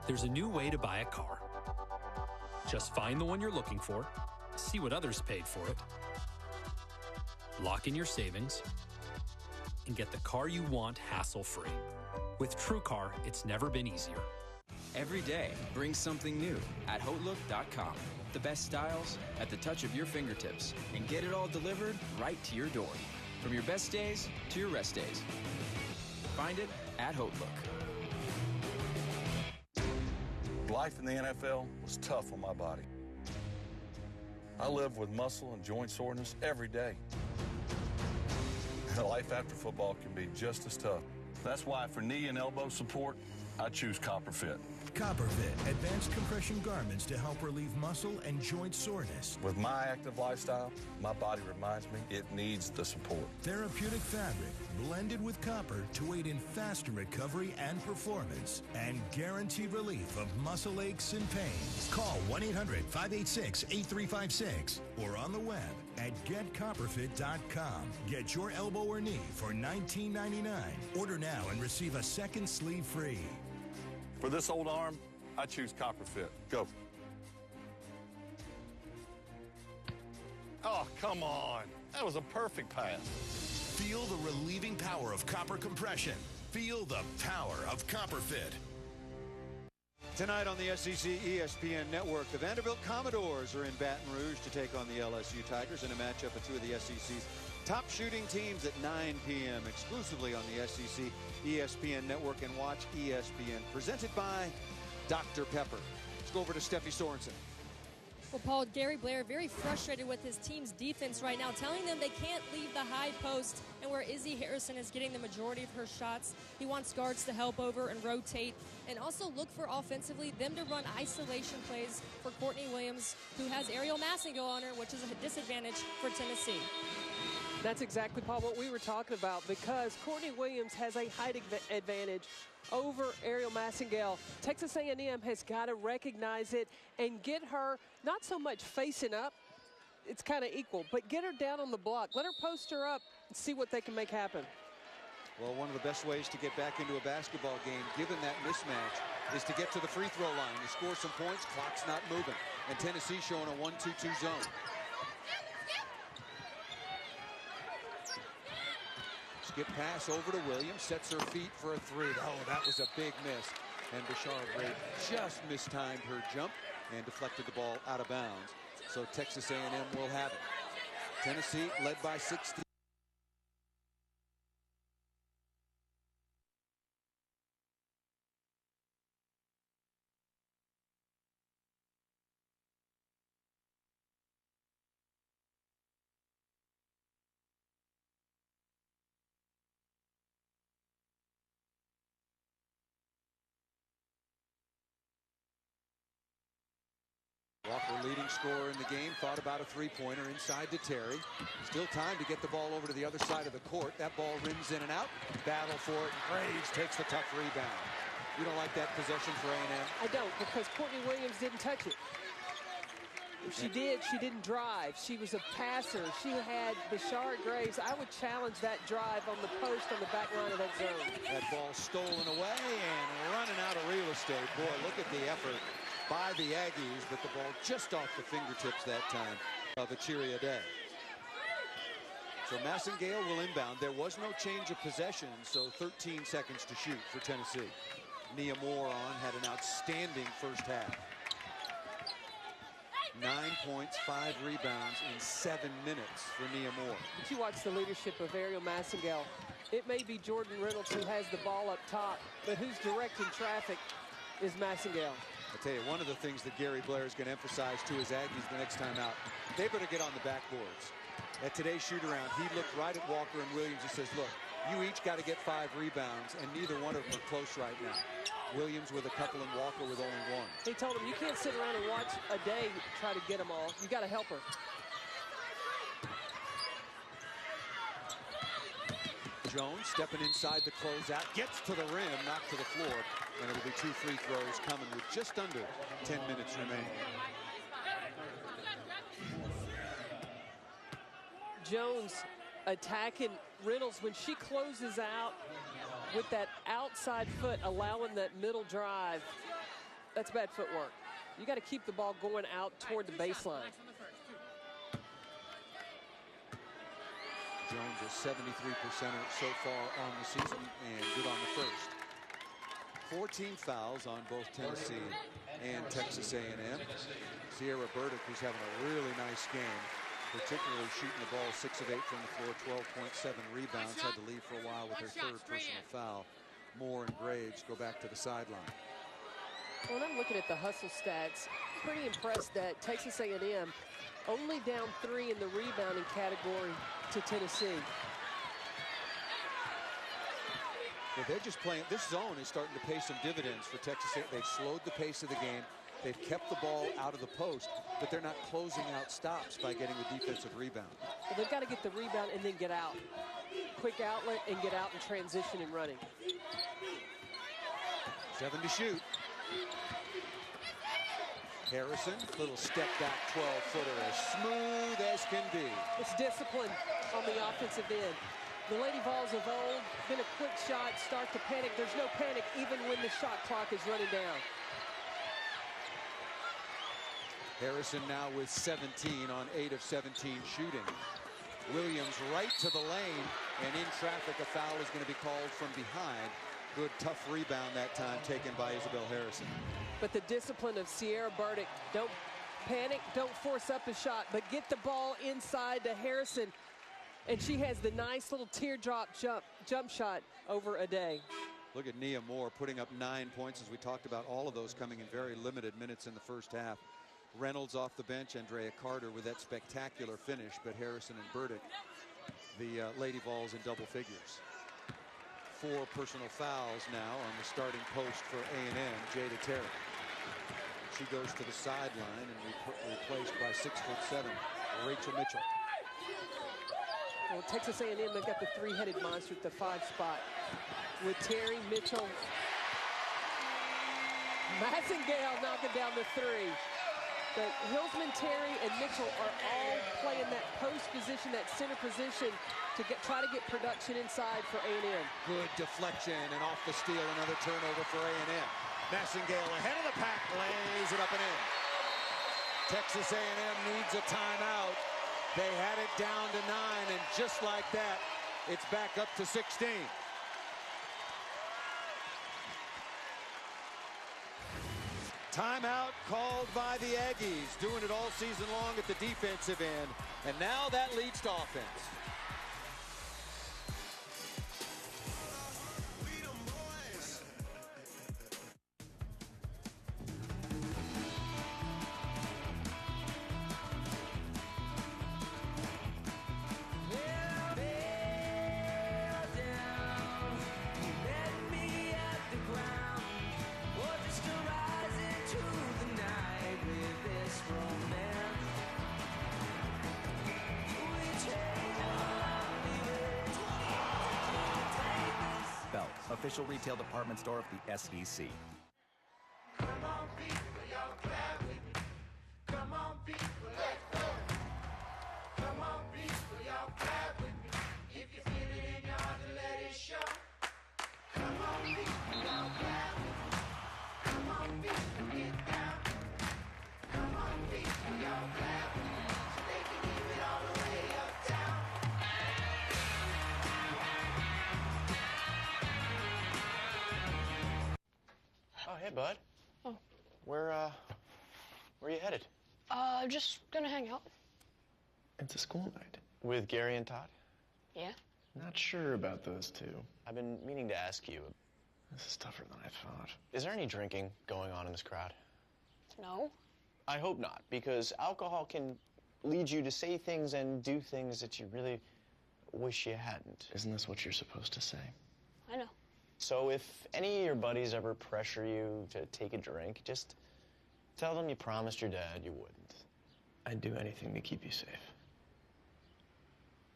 There's a new way to buy a car. Just find the one you're looking for, see what others paid for it, lock in your savings, and get the car you want hassle-free. With TrueCar, it's never been easier. Every day brings something new at HoteLook.com. The best styles at the touch of your fingertips, and get it all delivered right to your door. From your best days to your rest days. Find it at HoteLook. Life in the NFL was tough on my body. I live with muscle and joint soreness every day. And life after football can be just as tough. That's why for knee and elbow support, I choose CopperFit. CopperFit, advanced compression garments to help relieve muscle and joint soreness. With my active lifestyle, my body reminds me it needs the support. Therapeutic fabric blended with copper to aid in faster recovery and performance and guaranteed relief of muscle aches and pains. Call 1-800-586-8356 or on the web at getcopperfit.com. Get your elbow or knee for $19.99. Order now and receive a second sleeve free. For this old arm, I choose CopperFit. Go. Oh, come on. That was a perfect pass. Feel the relieving power of copper compression. Feel the power of CopperFit. Tonight on the SEC ESPN Network, the Vanderbilt Commodores are in Baton Rouge to take on the LSU Tigers in a matchup of 2 of the SEC's top shooting teams at 9 p.m. exclusively on the SEC ESPN Network, and watch ESPN. Presented by Dr. Pepper. Let's go over to Steffi Sorensen. Well, Paul, Gary Blair very frustrated with his team's defense right now, telling them they can't leave the high post, and where Izzy Harrison is getting the majority of her shots, he wants guards to help over and rotate, and also look for offensively them to run isolation plays for Courtney Williams, who has Ariel Massingale on her, which is a disadvantage for Tennessee. That's exactly, Paul, what we were talking about, because Courtney Williams has a height advantage over Ariel Massingale. Texas A&M has got to recognize it and get her not so much facing up, it's kind of equal, but get her down on the block. Let her post her up and see what they can make happen. Well, one of the best ways to get back into a basketball game, given that mismatch, is to get to the free throw line. You score some points, clock's not moving. And Tennessee showing a 1-2-2 zone. Skip pass over to Williams, sets her feet for a 3. Oh, that was a big miss. And Bashar Gray just mistimed her jump and deflected the ball out of bounds. So Texas A&M will have it. Tennessee led by 16. Walker, leading scorer in the game, thought about a three-pointer inside to Terry. Still time to get the ball over to the other side of the court. That ball rims in and out. Battle for it. Graves takes the tough rebound. You don't like that possession for A&M? I don't, because Courtney Williams didn't touch it. If she did, she didn't drive. She was a passer. She had Bashar Graves. I would challenge that drive on the post on the back line of that zone. That ball stolen away and running out of real estate. Boy, look at the effort by the Aggies, but the ball just off the fingertips that time of Achiri Ade. So Massengale will inbound. There was no change of possession, so 13 seconds to shoot for Tennessee. Nia Moore had an outstanding first half. 9 points, 5 rebounds in 7 minutes for Nia Moore. But you watch the leadership of Ariel Massengale. It may be Jordan Reynolds who has the ball up top, but who's directing traffic is Massengale. I tell you, one of the things that Gary Blair is going to emphasize to his Aggies the next time out, they better get on the backboards. At today's shoot-around, he looked right at Walker and Williams and says, look, you each got to get 5 rebounds, and neither one of them are close right now. Williams with a couple and Walker with only 1. He told him, you can't sit around and watch a day try to get them all. You got to help her. Jones stepping inside the closeout, gets to the rim, knocked to the floor, and it'll be 2 free throws coming with just under 10 minutes remaining. Jones attacking Reynolds when she closes out with that outside foot, allowing that middle drive. That's bad footwork. You got to keep the ball going out toward the baseline. Jones a 73%er so far on the season and good on the first. 14 fouls on both Tennessee and Texas A&M. Sierra Burdick, who's having a really nice game, particularly shooting the ball 6 of 8 from the floor, 12.7 rebounds, had to leave for a while with her 3rd personal foul. Moore and Graves go back to the sideline. When I'm looking at the hustle stats, pretty impressed that Texas A&M only down 3 in the rebounding category to Tennessee. Well, they're just playing. This zone is starting to pay some dividends for Texas A&M. They've slowed the pace of the game. They've kept the ball out of the post, but they're not closing out stops by getting the defensive rebound. Well, they've got to get the rebound and then get out. Quick outlet and get out and transition and running. 7 to shoot. Harrison, little step back 12-footer, as smooth as can be. It's discipline on the offensive end. The Lady Vols of old, been a quick shot, start to panic. There's no panic even when the shot clock is running down. Harrison now with 17 on 8 of 17 shooting. Williams right to the lane, and in traffic, a foul is going to be called from behind. Good tough rebound that time taken by Isabel Harrison. But the discipline of Sierra Burdick, don't panic, don't force up a shot, but get the ball inside to Harrison. And she has the nice little teardrop jump shot over a day. Look at Nia Moore putting up 9 points, as we talked about, all of those coming in very limited minutes in the first half. Reynolds off the bench, Andrea Carter with that spectacular finish, but Harrison and Burdick, the Lady Vols, in double figures. 4 personal fouls now on the starting post for A&M, Jada Terry. She goes to the sideline and replaced by 6'7", Rachel Mitchell. Well, Texas A&M, they've got the 3-headed monster at the 5 spot with Terry, Mitchell, Massengale knocking down the 3. But Hillsman, Terry, and Mitchell are all playing that post position, that center position, to try to get production inside for A&M. Good deflection, and off the steal, another turnover for A&M. Massengale ahead of the pack, lays it up and in. Texas A&M needs a timeout. They had it down to 9, and just like that, it's back up to 16. Timeout called by the Aggies, doing it all season long at the defensive end, and now that leads to offense. Official retail department store of the SEC. Come on, people, y'all clap with me. Come on, people, let's go. Come on, people, y'all clap with me. If you feel it in your heart, then let it show. Come on, people, y'all clap with me. Come on, people, get down. Come on, people, y'all clap with me. So they can give it all the way uptown. bud. Oh. Where are you headed? Just gonna hang out. It's a school night. With Gary and Todd? Yeah? Not sure about those two. I've been meaning to ask you. This is tougher than I thought. Is there any drinking going on in this crowd? No. I hope not, because alcohol can lead you to say things and do things that you really wish you hadn't. Isn't this what you're supposed to say? I know. So if any of your buddies ever pressure you to take a drink, just tell them you promised your dad you wouldn't. I'd do anything to keep you safe.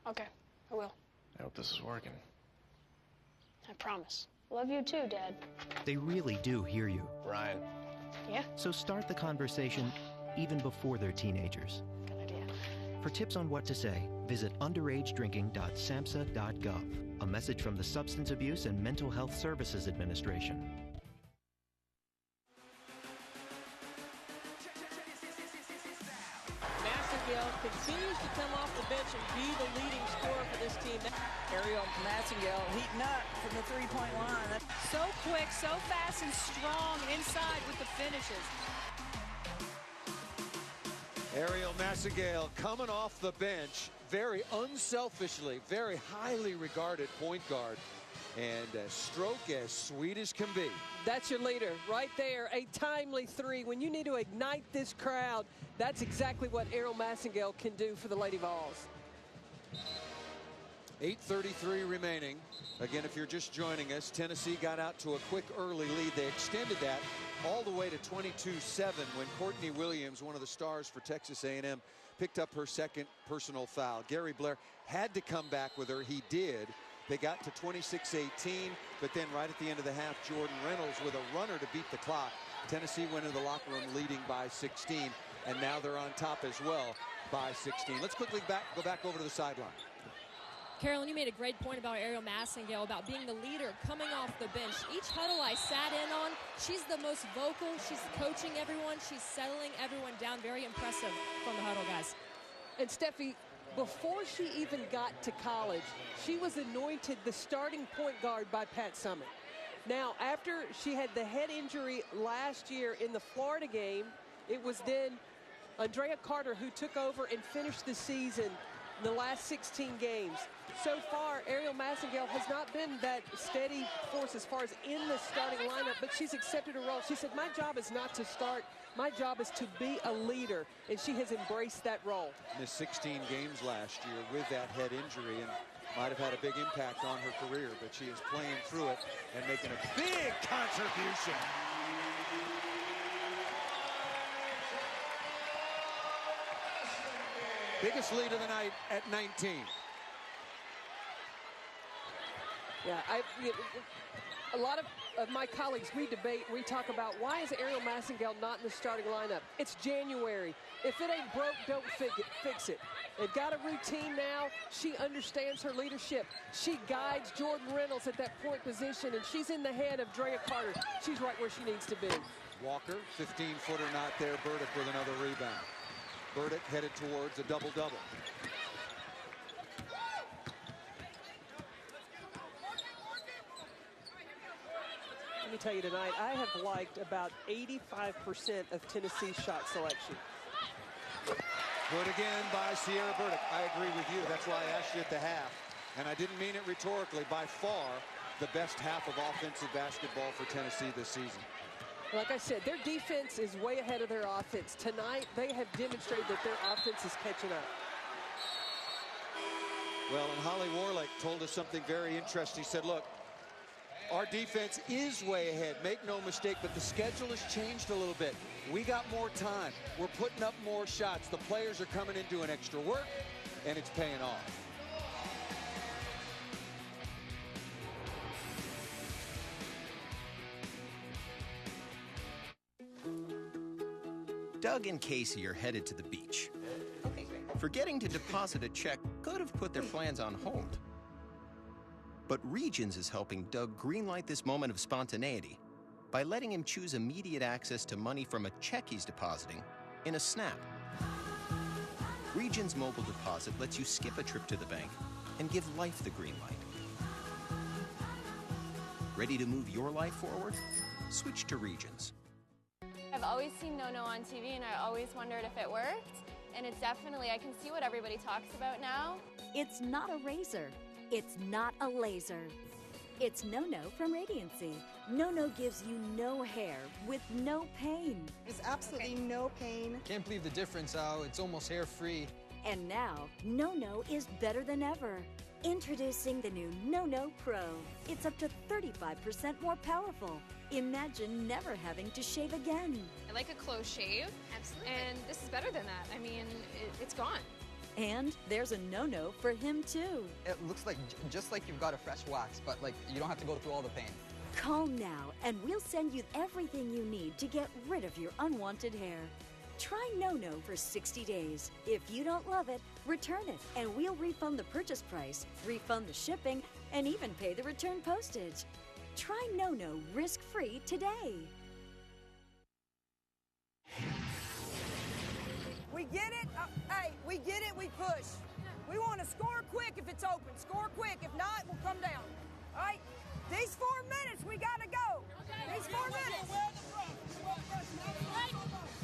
Okay, I will. I hope this is working. I promise. Love you too, Dad. They really do hear you. Ryan. Yeah? So start the conversation even before they're teenagers. Good idea. For tips on what to say, visit underagedrinking.samhsa.gov. A message from the Substance Abuse and Mental Health Services Administration. Massengale continues to come off the bench and be the leading scorer for this team. Ariel Massengale heating up from the three-point line. So quick, so fast and strong inside with the finishes. Ariel Massengale coming off the bench, very unselfishly, very highly regarded point guard, and a stroke as sweet as can be. That's your leader right there, a timely three. When you need to ignite this crowd, that's exactly what Ariel Massengale can do for the Lady Vols. 8:33 remaining. Again, if you're just joining us, Tennessee got out to a quick early lead. They extended that all the way to 22-7 when Courtney Williams, one of the stars for Texas A&M, picked up her second personal foul. Gary Blair had to come back with her. He did. They got to 26-18, but then right at the end of the half, Jordan Reynolds with a runner to beat the clock. Tennessee went into the locker room leading by 16, and now they're on top as well by 16. Let's quickly go back over to the sideline. Carolyn, you made a great point about Ariel Massengale, about being the leader coming off the bench. Each huddle I sat in on, she's the most vocal. She's coaching everyone. She's settling everyone down. Very impressive from the huddle, guys. And Steffi, before she even got to college, she was anointed the starting point guard by Pat Summitt. Now, after she had the head injury last year in the Florida game, it was then Andrea Carter who took over and finished the season in the last 16 games. So far, Ariel Massengale has not been that steady force as far as in the starting lineup, but she's accepted her role. She said, my job is not to start. My job is to be a leader, and she has embraced that role. Missed 16 games last year with that head injury and might have had a big impact on her career, but she is playing through it and making a big contribution. Biggest lead of the night at 19. Yeah, a lot of my colleagues, we debate, we talk about why is Ariel Massengale not in the starting lineup? It's January. If it ain't broke, don't fix it. They've got a routine now. She understands her leadership. She guides Jordan Reynolds at that point position, and she's in the head of Drea Carter. She's right where she needs to be. Walker, 15-footer not there. Burdick with another rebound. Burdick headed towards a double-double. Let me tell you tonight, I have liked about 85% of Tennessee's shot selection. Good again by Sierra Burdick. I agree with you. That's why I asked you at the half. And I didn't mean it rhetorically. By far, the best half of offensive basketball for Tennessee this season. Like I said, their defense is way ahead of their offense. Tonight, they have demonstrated that their offense is catching up. Well, and Holly Warlick told us something very interesting. He said, look, our defense is way ahead. Make no mistake, but the schedule has changed a little bit. We got more time. We're putting up more shots. The players are coming in doing extra work, and it's paying off. Doug and Casey are headed to the beach. Okay, great. Forgetting to deposit a check could have put their plans on hold. But Regions is helping Doug greenlight this moment of spontaneity by letting him choose immediate access to money from a check he's depositing in a snap. Regions Mobile Deposit lets you skip a trip to the bank and give life the green light. Ready to move your life forward? switch to Regions. I've always seen No-No on TV, and I always wondered if it worked. And it's definitely, I can see what everybody talks about now. It's not a razor. It's not a laser. It's No-No from Radiancy. No-No gives you no hair with no pain. There's absolutely no pain. Can't believe the difference, how it's almost hair-free. And now, No-No is better than ever. Introducing the new No-No Pro. It's up to 35% more powerful. Imagine never having to shave again. I like a close shave. Absolutely. And this is better than that. I mean, it's gone. And there's a No-No for him too. It looks like just like you've got a fresh wax, but like you don't have to go through all the pain. Call now and we'll send you everything you need to get rid of your unwanted hair. Try No-No for 60 days. If you don't love it, return it and we'll refund the purchase price, refund the shipping, and even pay the return postage. Try No-No risk-free today. We get it? Hey, we get it, we push. We want to score quick if it's open. Score quick. If not, we'll come down. All right? These 4 minutes, we got to go. These 4 minutes.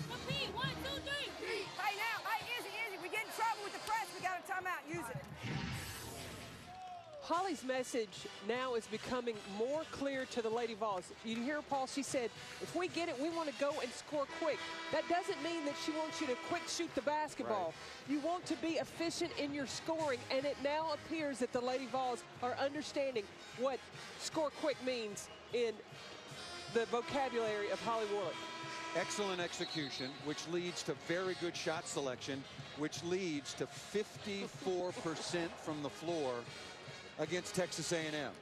Compete, 1, 2, 3. Hey, now, hey, easy. We get in trouble with the press, we got a timeout. Use it. Holly's message now is becoming more clear to the Lady Vols. You hear Paul, she said, if we get it, we want to go and score quick. That doesn't mean that she wants you to quick shoot the basketball. Right. You want to be efficient in your scoring, and it now appears that the Lady Vols are understanding what score quick means in the vocabulary of Holly Warlick. Excellent execution, which leads to very good shot selection, which leads to 54% from the floor against Texas A&M.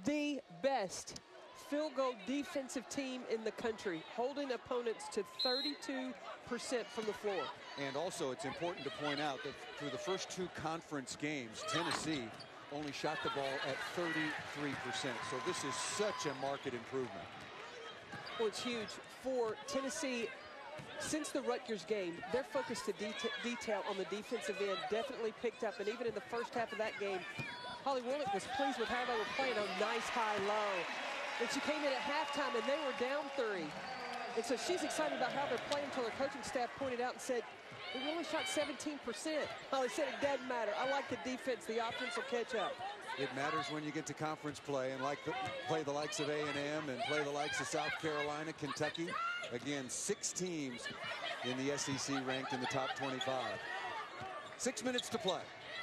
The best field goal defensive team in the country, holding opponents to 32% from the floor. And also, it's important to point out that through the first 2 conference games, Tennessee only shot the ball at 33%. So this is such a marked improvement. Well, it's huge for Tennessee. Since the Rutgers game, their focus to detail on the defensive end definitely picked up. And even in the first half of that game, Holly Warlick was pleased with how they were playing a nice high-low. And she came in at halftime, and they were down 3. And so she's excited about how they're playing until her coaching staff pointed out and said, we only shot 17%. Holly said it doesn't matter. I like the defense. The offense will catch up. It matters when you get to conference play and play the likes of A&M and play the likes of South Carolina, Kentucky. Again, 6 teams in the SEC ranked in the top 25. 6 minutes to play.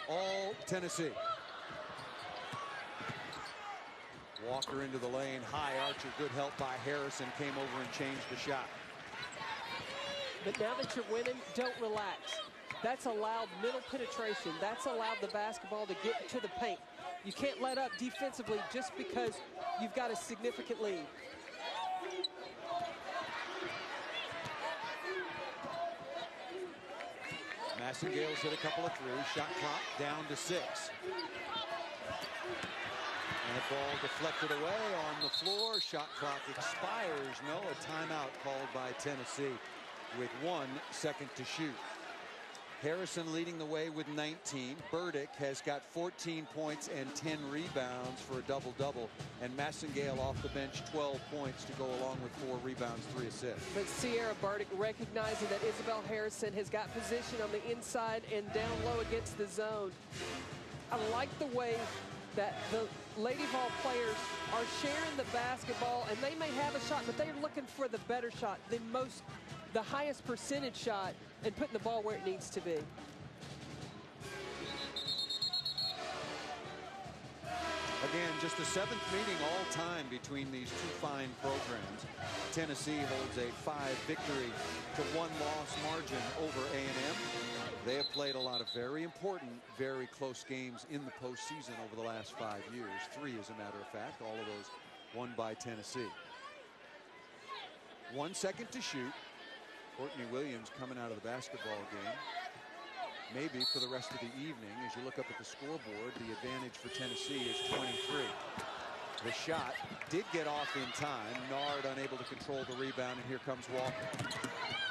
All Tennessee. Walker into the lane, high archer, good help by Harrison, came over and changed the shot. But now that you're winning, don't relax. That's allowed middle penetration. That's allowed the basketball to get to the paint. You can't let up defensively just because you've got a significant lead. Massengale's hit a couple of threes. Shot clock down to 6. And the ball deflected away on the floor. Shot clock expires. No, a timeout called by Tennessee with 1 second to shoot. Harrison leading the way with 19. Burdick has got 14 points and 10 rebounds for a double-double. And Massengale off the bench, 12 points to go along with 4 rebounds, 3 assists. But Sierra Burdick recognizing that Isabel Harrison has got position on the inside and down low against the zone. I like the way that the Lady Vol players are sharing the basketball, and they may have a shot, but they're looking for the better shot, the highest percentage shot, and putting the ball where it needs to be. Again, just the 7th meeting all time between these 2 fine programs. Tennessee holds a 5 victory to 1 loss margin over A&M. They have played a lot of very important, very close games in the postseason over the last 5 years. 3, as a matter of fact, all of those won by Tennessee. 1 second to shoot. Courtney Williams coming out of the basketball game. Maybe for the rest of the evening, as you look up at the scoreboard, the advantage for Tennessee is 23. The shot did get off in time. Nard unable to control the rebound, and here comes Walker.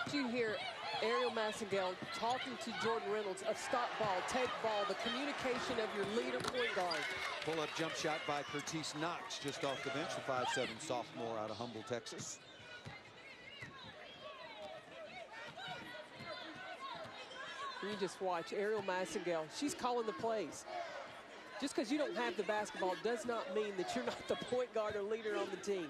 Did you hear Ariel Massengale talking to Jordan Reynolds of stop ball, take ball, the communication of your leader point guard. Pull-up jump shot by Curtis Knox just off the bench, the 5'7" sophomore out of Humble, Texas. You just watch Ariel Massengale. She's calling the plays. Just because you don't have the basketball does not mean that you're not the point guard or leader on the team.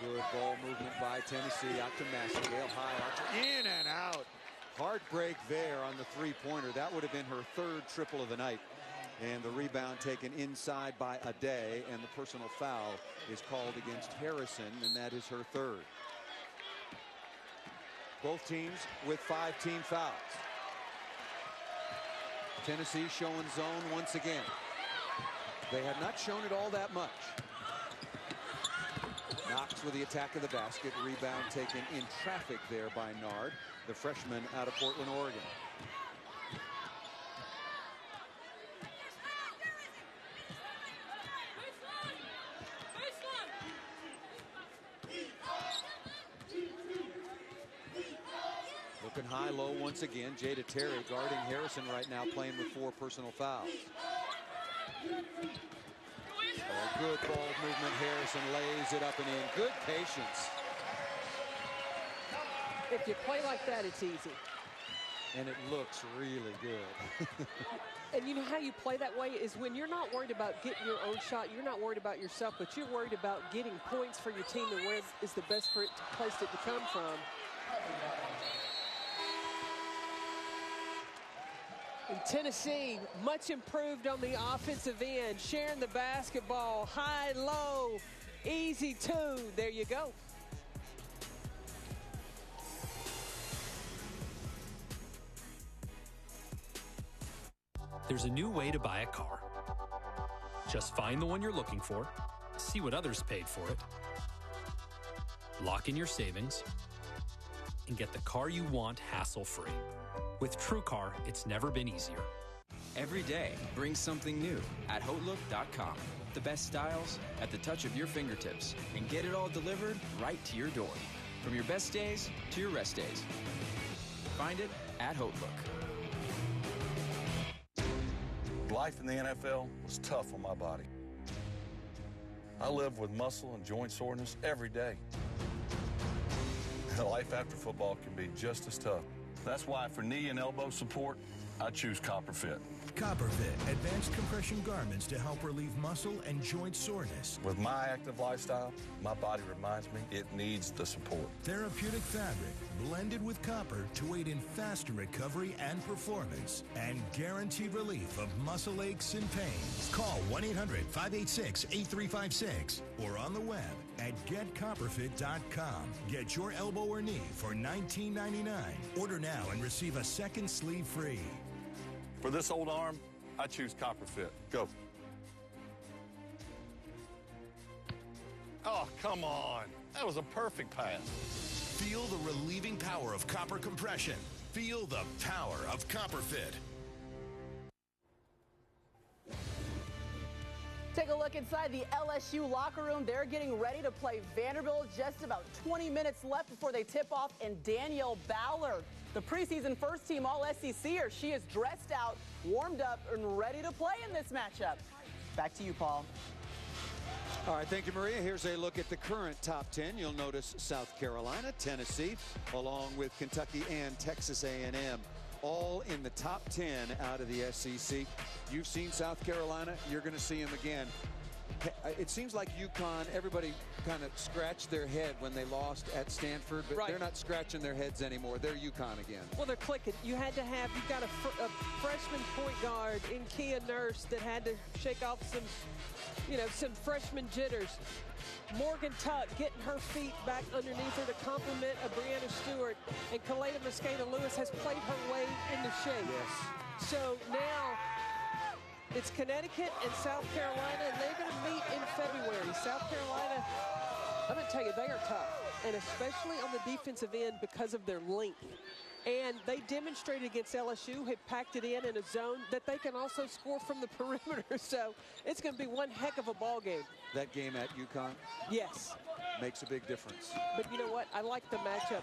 Good ball movement by Tennessee. Out to Massengale. High archer. In and out. Heartbreak there on the three-pointer. That would have been her third triple of the night. And the rebound taken inside by Ade. And the personal foul is called against Harrison. And that is her third. Both teams with 5 team fouls. Tennessee showing zone once again. They have not shown it all that much. Knox with the attack of the basket. Rebound taken in traffic there by Nard, the freshman out of Portland, Oregon. Looking high-low once again. Jada Terry guarding Harrison right now, playing with 4 personal fouls. Oh, good ball movement. Harrison lays it up and in. Good patience. If you play like that, it's easy. And it looks really good. And you know how you play that way is when you're not worried about getting your own shot, you're not worried about yourself, but you're worried about getting points for your team and where is the best place it to come from. And Tennessee, much improved on the offensive end, sharing the basketball, high, low, easy two. There you go. There's a new way to buy a car. Just find the one you're looking for, see what others paid for it, lock in your savings, and get the car you want hassle-free. With TrueCar, it's never been easier. Every day brings something new at HoteLook.com. The best styles at the touch of your fingertips, and get it all delivered right to your door. From your best days to your rest days. Find it at HoteLook. Life in the NFL was tough on my body. I live with muscle and joint soreness every day. Life after football can be just as tough. That's why for knee and elbow support, I choose CopperFit. CopperFit, advanced compression garments to help relieve muscle and joint soreness. With my active lifestyle, my body reminds me it needs the support. Therapeutic fabric blended with copper to aid in faster recovery and performance and guaranteed relief of muscle aches and pains. Call 1-800-586-8356 or on the web at getcopperfit.com. Get your elbow or knee for $19.99. Order now and receive a second sleeve free. For this old arm, I choose CopperFit. Go. Oh, come on. That was a perfect pass. Feel the relieving power of copper compression. Feel the power of CopperFit. Take a look inside the LSU locker room. They're getting ready to play Vanderbilt. Just about 20 minutes left before they tip off. And Danielle Ballard, the preseason first-team All-SECer, she is dressed out, warmed up, and ready to play in this matchup. Back to you, Paul. All right, thank you, Maria. Here's a look at the current top 10. You'll notice South Carolina, Tennessee, along with Kentucky and Texas A&M. All in the top 10 out of the SEC. You've seen South Carolina. You're going to see them again. It seems like UConn, everybody kind of scratched their head when they lost at Stanford, but they're not scratching their heads anymore. They're UConn again. Well, they're clicking. You've got a freshman point guard in Kia Nurse that had to shake off some freshman jitters. Morgan Tuck getting her feet back underneath her to complement a Brianna Stewart. And Kaleda Mosqueda-Lewis has played her way into shape. Yes. So now it's Connecticut and South Carolina, and they're going to meet in February. South Carolina I'm going to tell you, they are tough, and especially on the defensive end because of their length. And they demonstrated against LSU, had packed it in a zone that they can also score from the perimeter. So it's going to be one heck of a ball game. That game at UConn? Yes. Makes a big difference. But you know what? I like the matchup.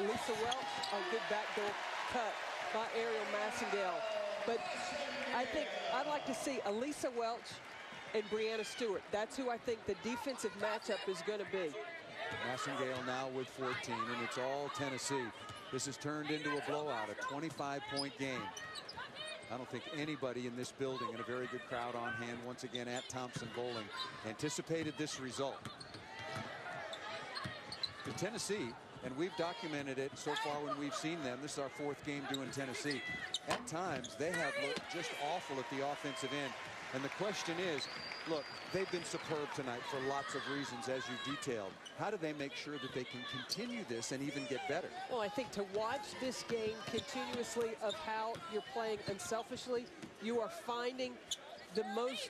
Lisa Welch, a good backdoor cut by Ariel Massengale. But I think I'd like to see Elisa Welch and Brianna Stewart. That's who I think the defensive matchup is going to be. Massengale now with 14, and it's all Tennessee. This has turned into a blowout, a 25-point game. I don't think anybody in this building, and a very good crowd on hand once again at Thompson Bowling, anticipated this result. To Tennessee, and we've documented it so far when we've seen them. This is our fourth game doing Tennessee. At times, they have looked just awful at the offensive end. And the question is, look, they've been superb tonight for lots of reasons, as you detailed. How do they make sure that they can continue this and even get better? Well, I think to watch this game continuously of how you're playing unselfishly, you are finding the most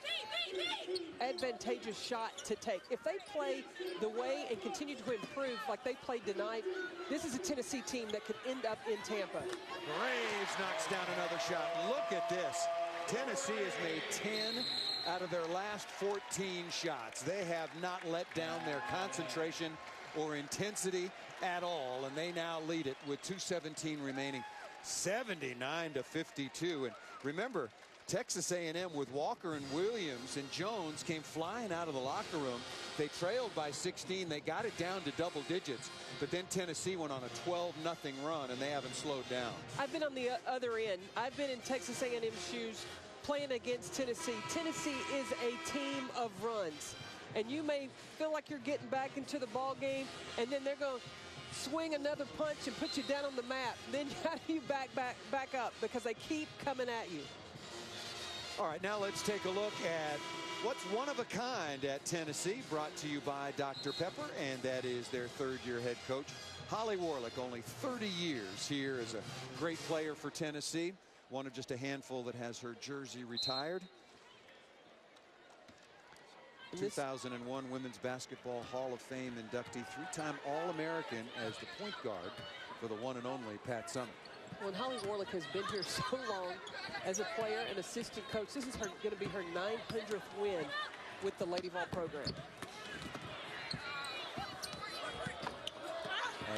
advantageous shot to take. If they play the way and continue to improve like they played tonight, this is a Tennessee team that could end up in Tampa. Graves knocks down another shot. Look at this. Tennessee has made 10 out of their last 14 shots. They have not let down their concentration or intensity at all, and they now lead it with 2:17 remaining, 79-52. And remember, Texas A&M with Walker and Williams and Jones came flying out of the locker room. They trailed by 16. They got it down to double digits, but then Tennessee went on a 12-0 run, and they haven't slowed down. I've been on the other end. I've been in Texas A&M shoes playing against Tennessee. Tennessee is a team of runs, and you may feel like you're getting back into the ball game, and then they're going to swing another punch and put you down on the map. Then you back up because they keep coming at you. All right, now let's take a look at what's one of a kind at Tennessee, brought to you by Dr. Pepper, and that is their third-year head coach, Holly Warlick. Only 30 years here as a great player for Tennessee, one of just a handful that has her jersey retired. 2001 Women's Basketball Hall of Fame inductee, three-time All-American as the point guard for the one and only Pat Summitt. Well, Holly Warlick has been here so long as a player and assistant coach. This is going to be her 900th win with the Lady Vol program.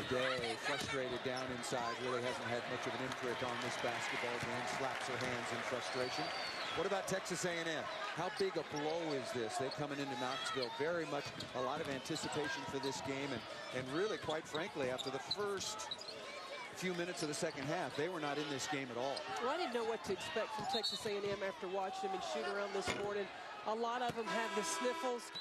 Day frustrated down inside, really hasn't had much of an imprint on this basketball game, slaps her hands in frustration. What about Texas A&M? How big a blow is this? They're coming into Knoxville, very much a lot of anticipation for this game, and really, quite frankly, after the first few minutes of the second half, they were not in this game at all. Well, I didn't know what to expect from Texas A&M after watching them and shoot around this morning. A lot of them have the sniffles.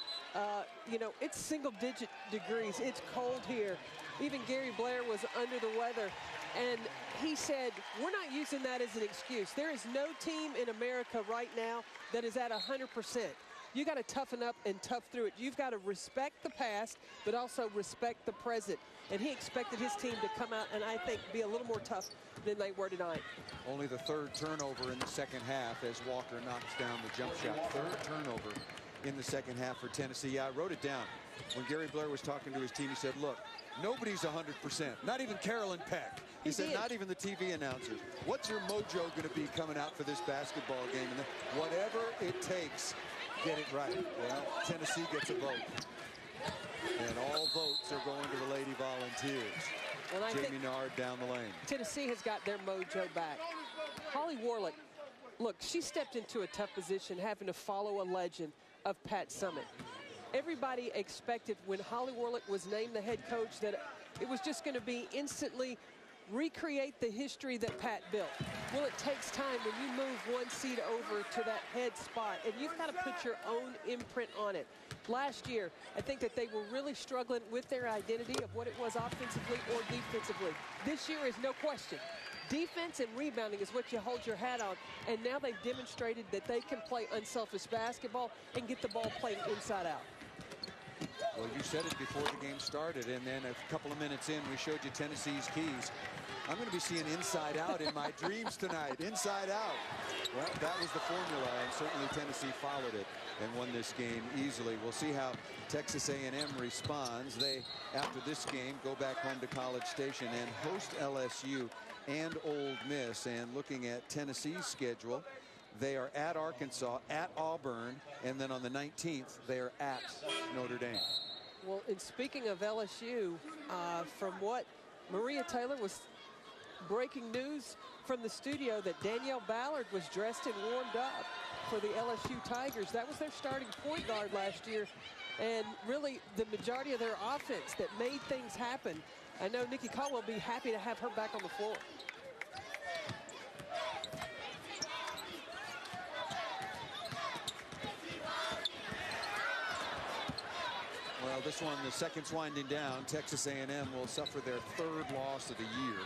You know, it's single-digit degrees. It's cold here. Even Gary Blair was under the weather, and he said, we're not using that as an excuse. There is no team in America right now that is at 100%. You got to toughen up and tough through it. You've got to respect the past, but also respect the present. And he expected his team to come out and I think be a little more tough than they were tonight. Only the third turnover in the second half as Walker knocks down the jump shot. Third turnover in the second half for Tennessee. Yeah, I wrote it down. When Gary Blair was talking to his team, he said, look, nobody's 100%. Not even Carolyn Peck. He said, not even the TV announcers. What's your mojo going to be coming out for this basketball game? And whatever it takes, get it right. Well, Tennessee gets a vote. And all votes are going to the Lady Volunteers. Well, Jamie Nard down the lane. Tennessee has got their mojo back. Holly Warlick, look, she stepped into a tough position having to follow a legend of Pat Summitt. Everybody expected when Holly Warlick was named the head coach that it was just going to be instantly recreate the history that Pat built. Well, it takes time when you move one seat over to that head spot, and you've got to put your own imprint on it. Last year, I think that they were really struggling with their identity of what it was offensively or defensively. This year is no question. Defense and rebounding is what you hold your hat on, and now they've demonstrated that they can play unselfish basketball and get the ball playing inside out. Well, you said it before the game started, and then a couple of minutes in, we showed you Tennessee's keys. I'm going to be seeing inside out in my dreams tonight. Inside out. Well, that was the formula, and certainly Tennessee followed it and won this game easily. We'll see how Texas A&M responds. They, after this game, go back home to College Station and host LSU and Ole Miss. And looking at Tennessee's schedule, they are at Arkansas, at Auburn, and then on the 19th, they are at Notre Dame. Well, and speaking of LSU, from what Maria Taylor was breaking news from the studio that Danielle Ballard was dressed and warmed up for the LSU Tigers. That was their starting point guard last year, and really the majority of their offense that made things happen. I know Nikki Caldwell will be happy to have her back on the floor. Well, this one, the second's winding down. Texas A&M will suffer their third loss of the year.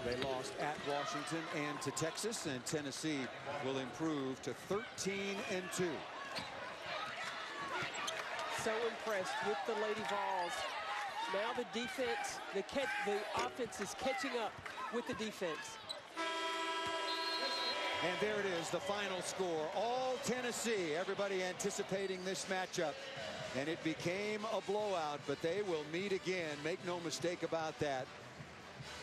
They lost at Washington and to Texas, and Tennessee will improve to 13-2. So impressed with the Lady Vols. Now the defense, the offense is catching up with the defense. And there it is, the final score. All Tennessee, everybody anticipating this matchup. And it became a blowout, but they will meet again. Make no mistake about that.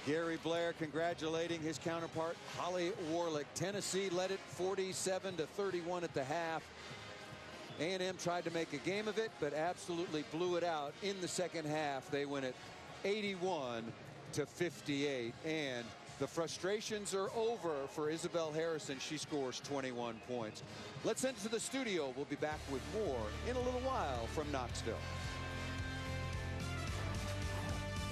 Gary Blair congratulating his counterpart, Holly Warlick. Tennessee led it 47-31 at the half. A&M tried to make a game of it, but absolutely blew it out in the second half. They win it 81-58. And the frustrations are over for Isabel Harrison. She scores 21 points. Let's head to the studio. We'll be back with more in a little while from Knoxville.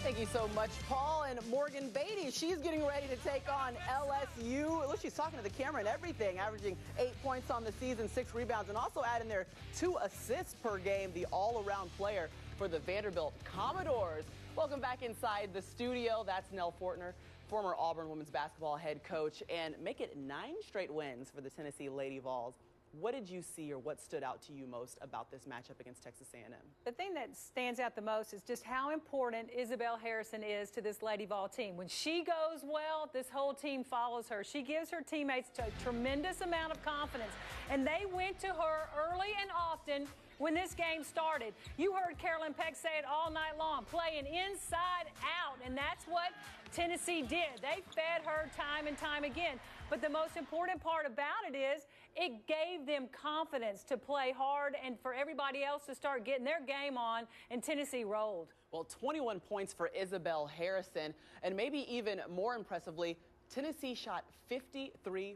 Thank you so much, Paul. And Morgan Beatty, she's getting ready to take on LSU. Look, she's talking to the camera and everything, averaging 8 points on the season, 6 rebounds, and also adding their 2 assists per game, the all-around player for the Vanderbilt Commodores. Welcome back inside the studio. That's Nell Fortner, former Auburn women's basketball head coach, and make it 9 straight wins for the Tennessee Lady Vols. What did you see, or what stood out to you most about this matchup against Texas A&M? The thing that stands out the most is just how important Isabel Harrison is to this Lady Vol team. When she goes well, this whole team follows her. She gives her teammates a tremendous amount of confidence, and they went to her early and often when this game started. You heard Carolyn Peck say it all night long, playing inside out, and that's what Tennessee did. They fed her time and time again. But the most important part about it is it gave them confidence to play hard and for everybody else to start getting their game on, and Tennessee rolled. Well, 21 points for Isabel Harrison, and maybe even more impressively, Tennessee shot 53%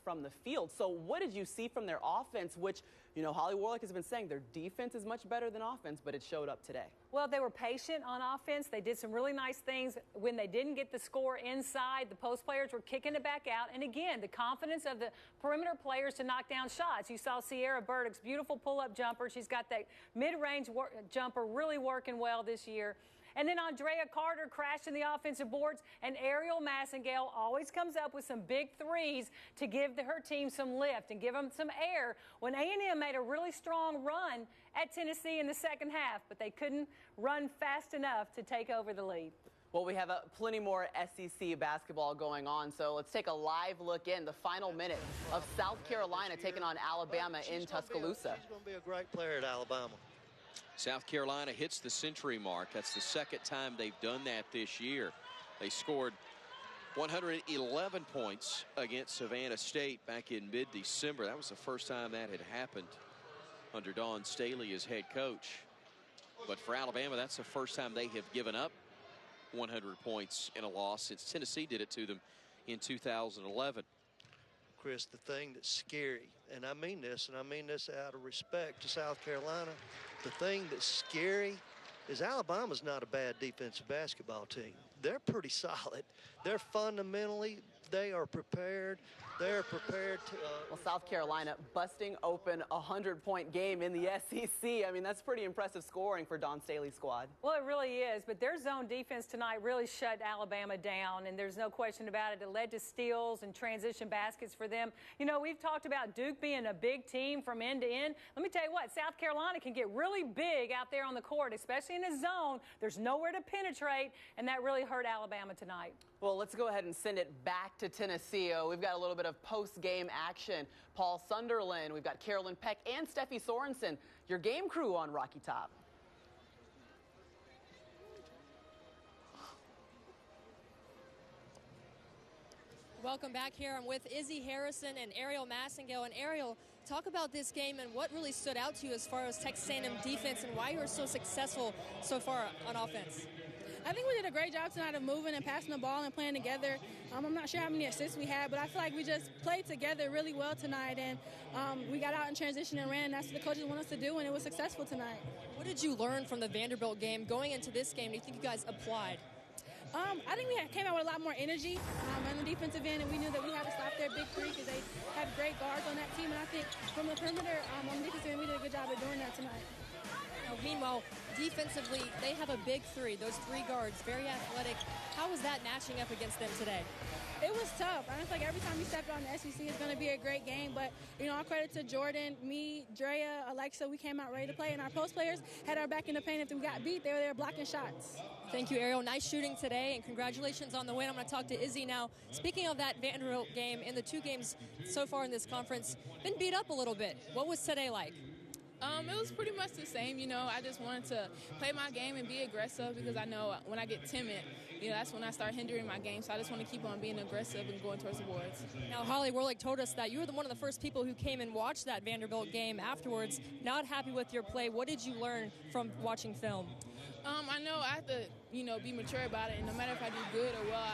from the field. So what did you see from their offense, which, you know, Holly Warlick has been saying their defense is much better than offense, but it showed up today? Well, they were patient on offense. They did some really nice things. When they didn't get the score inside, the post players were kicking it back out. And again, the confidence of the perimeter players to knock down shots. You saw Sierra Burdick's beautiful pull-up jumper. She's got that mid-range jumper really working well this year. And then Andrea Carter crashing the offensive boards, and Ariel Massengale always comes up with some big threes to give her team some lift and give them some air. When A&M made a really strong run at Tennessee in the second half, but they couldn't run fast enough to take over the lead. Well, we have plenty more SEC basketball going on, so let's take a live look in the final minute of South Carolina taking on Alabama in Tuscaloosa. She's going to be a great player at Alabama. South Carolina hits the century mark. That's the second time they've done that this year. They scored 111 points against Savannah State back in mid-December. That was the first time that had happened under Dawn Staley as head coach. But for Alabama, that's the first time they have given up 100 points in a loss since Tennessee did it to them in 2011. Chris, the thing that's scary, and I mean this out of respect to South Carolina, the thing that's scary is Alabama's not a bad defensive basketball team. They're pretty solid. They're fundamentally They are prepared. They're prepared to. Well, South Carolina busting open a 100-point game in the SEC. I mean, that's pretty impressive scoring for Dawn Staley's squad. Well, it really is, but their zone defense tonight really shut Alabama down, and there's no question about it. It led to steals and transition baskets for them. You know, we've talked about Duke being a big team from end to end. Let me tell you what, South Carolina can get really big out there on the court, especially in a zone. There's nowhere to penetrate, and that really hurt Alabama tonight. Well, let's go ahead and send it back to Tennessee. We've got a little bit of post-game action. Paul Sunderland, we've got Carolyn Peck and Steffi Sorensen, your game crew on Rocky Top. Welcome back here. I'm with Izzy Harrison and Ariel Massengale. And Ariel, talk about this game and what really stood out to you as far as Texas A&M defense and why you were so successful so far on offense. I think we did a great job tonight of moving and passing the ball and playing together. I'm not sure how many assists we had, but I feel like we just played together really well tonight. And we got out in transition and ran. That's what the coaches want us to do, and it was successful tonight. What did you learn from the Vanderbilt game going into this game? Do you think you guys applied? I think we came out with a lot more energy on the defensive end, and we knew that we had to stop their big three because they had great guards on that team. And I think from the perimeter, on the defensive end, we did a good job of doing that tonight. Now, meanwhile, defensively, they have a big three, those three guards, very athletic. How was that matching up against them today? It was tough. I feel like every time you step out in the SEC, it's going to be a great game. But, you know, all credit to Jordan, me, Drea, Alexa. We came out ready to play, and our post players had our back in the paint. If we got beat, they were there blocking shots. Thank you, Ariel. Nice shooting today, and congratulations on the win. I'm going to talk to Izzy now. Speaking of that Vanderbilt game, in the two games so far in this conference, been beat up a little bit. What was today like? It was pretty much the same, you know. I just wanted to play my game and be aggressive because I know when I get timid, you know, that's when I start hindering my game. So I just want to keep on being aggressive and going towards the boards. Now, Holly Werlich told us that you were one of the first people who came and watched that Vanderbilt game afterwards. Not happy with your play. What did you learn from watching film? I know I have to, you know, be mature about it. And no matter if I do good or well,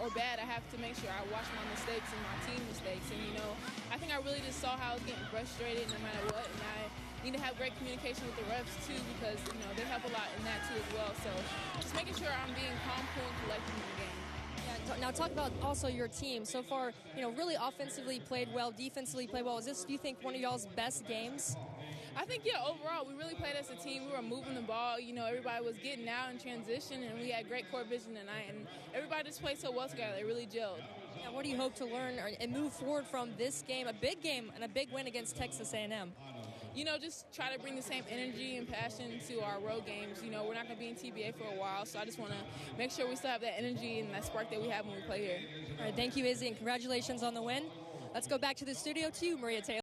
or bad, I have to make sure I watch my mistakes and my team mistakes. And, you know, I think I really just saw how I was getting frustrated no matter what. And I need to have great communication with the refs, too, because, you know, they help a lot in that, too, as well. So just making sure I'm being calm, cool, and collected in the game. Yeah, now talk about also your team. So far, you know, really offensively played well, defensively played well. Is this, do you think, one of y'all's best games? I think, yeah, overall, we really played as a team. We were moving the ball. You know, everybody was getting out in transition, and we had great court vision tonight. And everybody just played so well together. They really gelled. Now, what do you hope to learn and move forward from this game, a big game and a big win against Texas A&M? You know, just try to bring the same energy and passion to our road games. You know, we're not going to be in TBA for a while, so I just want to make sure we still have that energy and that spark that we have when we play here. All right, thank you, Izzy, and congratulations on the win. Let's go back to the studio to you, Maria Taylor.